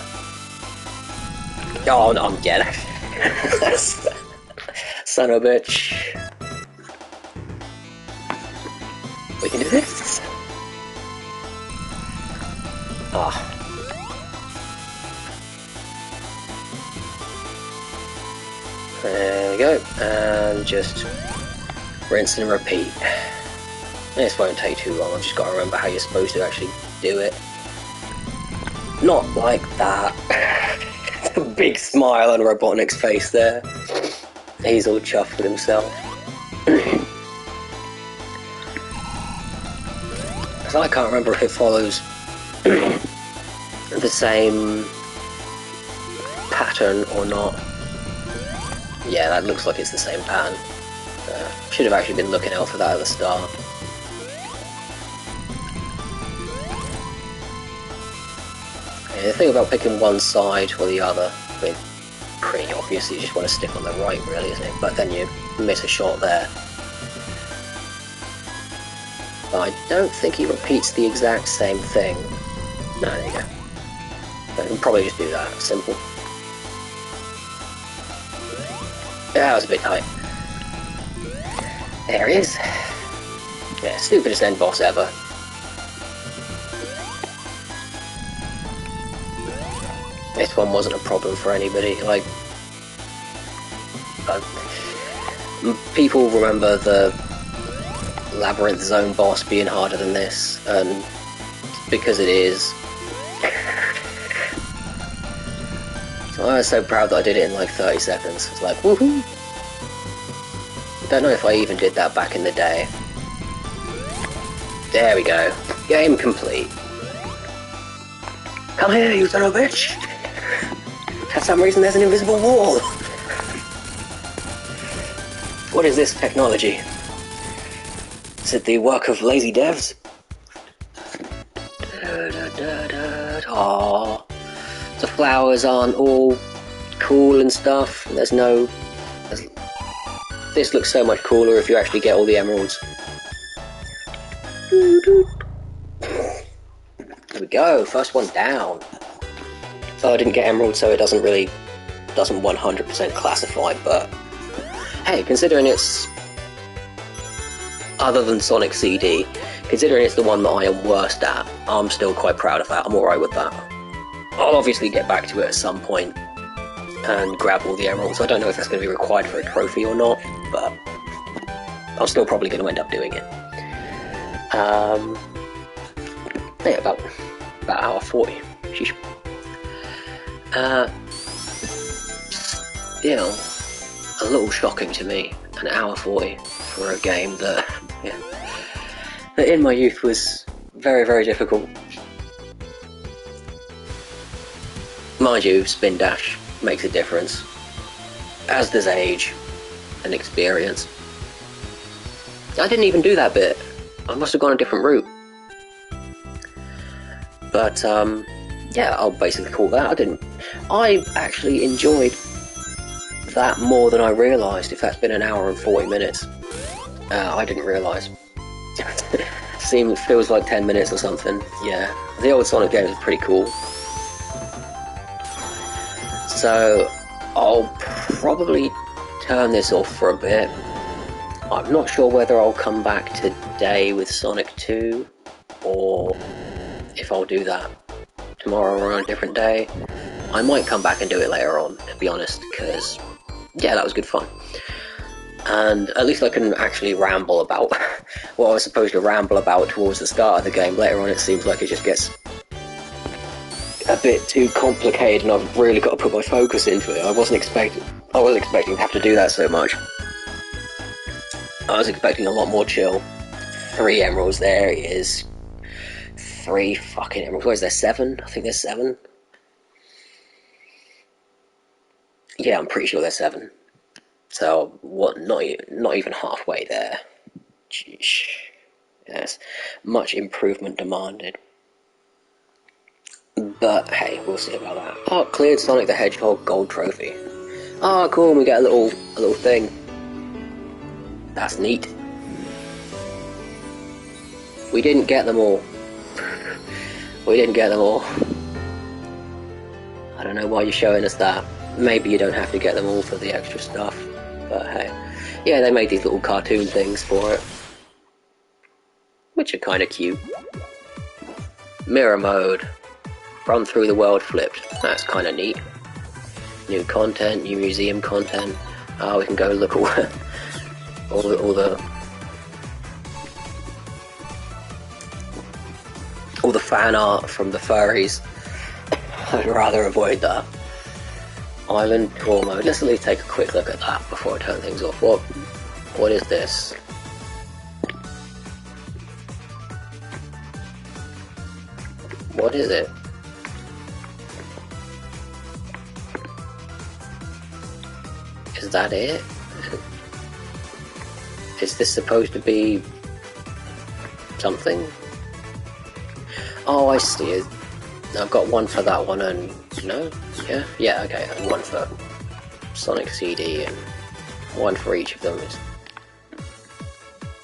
Oh, no, I'm dead. Son of a bitch. We can do this. Ah. There we go. And just rinse and repeat. This won't take too long. I've just got to remember how you're supposed to actually do it. Not like that. A big smile on Robotnik's face there. He's all chuffed with himself. So I can't remember if it follows the same pattern or not. Yeah, that looks like it's the same pattern. Should have actually been looking out for that at the start. Yeah, the thing about picking one side or the other, I mean, pretty obvious, you just want to stick on the right really, isn't it? But then you miss a shot there. But I don't think he repeats the exact same thing. No, there you go. I can probably just do that, simple. Yeah, that was a bit tight. There he is. Yeah, stupidest end boss ever. This one wasn't a problem for anybody, like... people remember the Labyrinth Zone boss being harder than this, and because it is. So I was so proud that I did it in like 30 seconds. It's like, woohoo! Don't know if I even did that back in the day. There we go. Game complete. Come here, you son of a bitch! For some reason there's an invisible wall! What is this technology? Is it the work of lazy devs? Aww. The flowers aren't all cool and stuff. There's no... This looks so much cooler if you actually get all the emeralds. There we go, first one down. So I didn't get emeralds, so it doesn't 100% classify, but... Hey, considering it's... other than Sonic CD, considering it's the one that I am worst at, I'm still quite proud of that. I'm alright with that. I'll obviously get back to it at some point and grab all the emeralds. I don't know if that's going to be required for a trophy or not, but I'm still probably going to end up doing it. Yeah, about hour 40. Sheesh. You know, a little shocking to me, an hour 40 for a game that, yeah, that in my youth was very, very difficult. Mind you, spin dash makes a difference, as does age and experience. I didn't even do that bit. I must have gone a different route. But, yeah, I'll basically call that. I actually enjoyed that more than I realised, if that's been an hour and 40 minutes. I didn't realise. Feels like 10 minutes or something. Yeah, the old Sonic games are pretty cool. So, I'll probably turn this off for a bit. I'm not sure whether I'll come back today with Sonic 2, or if I'll do that tomorrow or on a different day. I might come back and do it later on, to be honest, because, yeah, that was good fun. And at least I can actually ramble about what I was supposed to ramble about towards the start of the game. Later on it seems like it just gets a bit too complicated, and I've really got to put my focus into it. I wasn't expecting to have to do that so much. I was expecting a lot more chill. 3 emeralds, there he is. 3 fucking emeralds. Where is there? 7? I think there's 7. Yeah, I'm pretty sure there's 7. So, what? Not even halfway there. Jeez. Yes, much improvement demanded. But hey, we'll see about that. Oh, cleared Sonic the Hedgehog gold trophy. Oh, cool, we get a little thing. That's neat. We didn't get them all. We didn't get them all. I don't know why you're showing us that. Maybe you don't have to get them all for the extra stuff. But hey. Yeah, they made these little cartoon things for it. Which are kind of cute. Mirror mode. Run through the world flipped. That's kind of neat. New content, new museum content. We can go look all the fan art from the furries. I'd rather avoid that. Island tour mode. Let's at least take a quick look at that before I turn things off. What is this? What is it? Is that it? Is this supposed to be something? Oh, I see it. I've got one for that one and... no? Yeah, okay. And one for Sonic CD and one for each of them. It's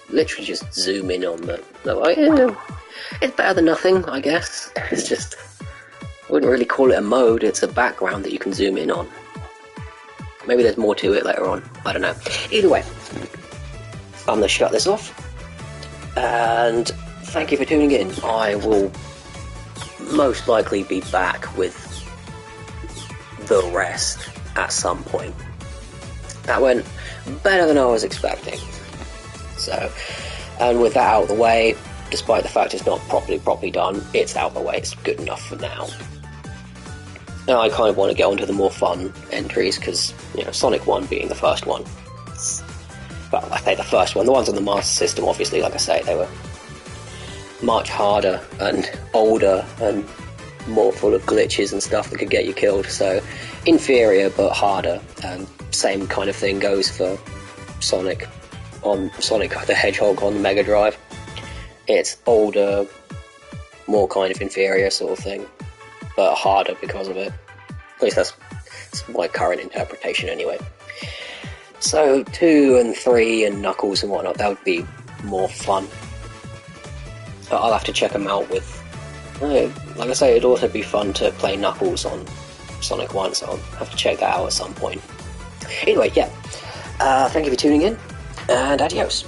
literally just zoom in on the... it's better than nothing, I guess. It's just... I wouldn't really call it a mode, it's a background that you can zoom in on. Maybe there's more to it later on, I don't know. Either way, I'm going to shut this off, and thank you for tuning in. I will most likely be back with the rest at some point. That went better than I was expecting. So, and with that out of the way, despite the fact it's not properly done, it's out of the way, it's good enough for now. Now I kind of want to get onto the more fun entries, because, Sonic 1 being the first one. Well, I say the first one. The ones on the Master System, obviously, like I say, they were much harder and older and more full of glitches and stuff that could get you killed. So, inferior but harder. And same kind of thing goes for Sonic the Hedgehog on the Mega Drive. It's older, more kind of inferior sort of thing, but harder because of it. At least that's my current interpretation anyway. So 2 and 3 and Knuckles and whatnot, that would be more fun. I'll have to check them out with... like I say, it'd also be fun to play Knuckles on Sonic 1, so I'll have to check that out at some point. Anyway, yeah. Thank you for tuning in, and adios.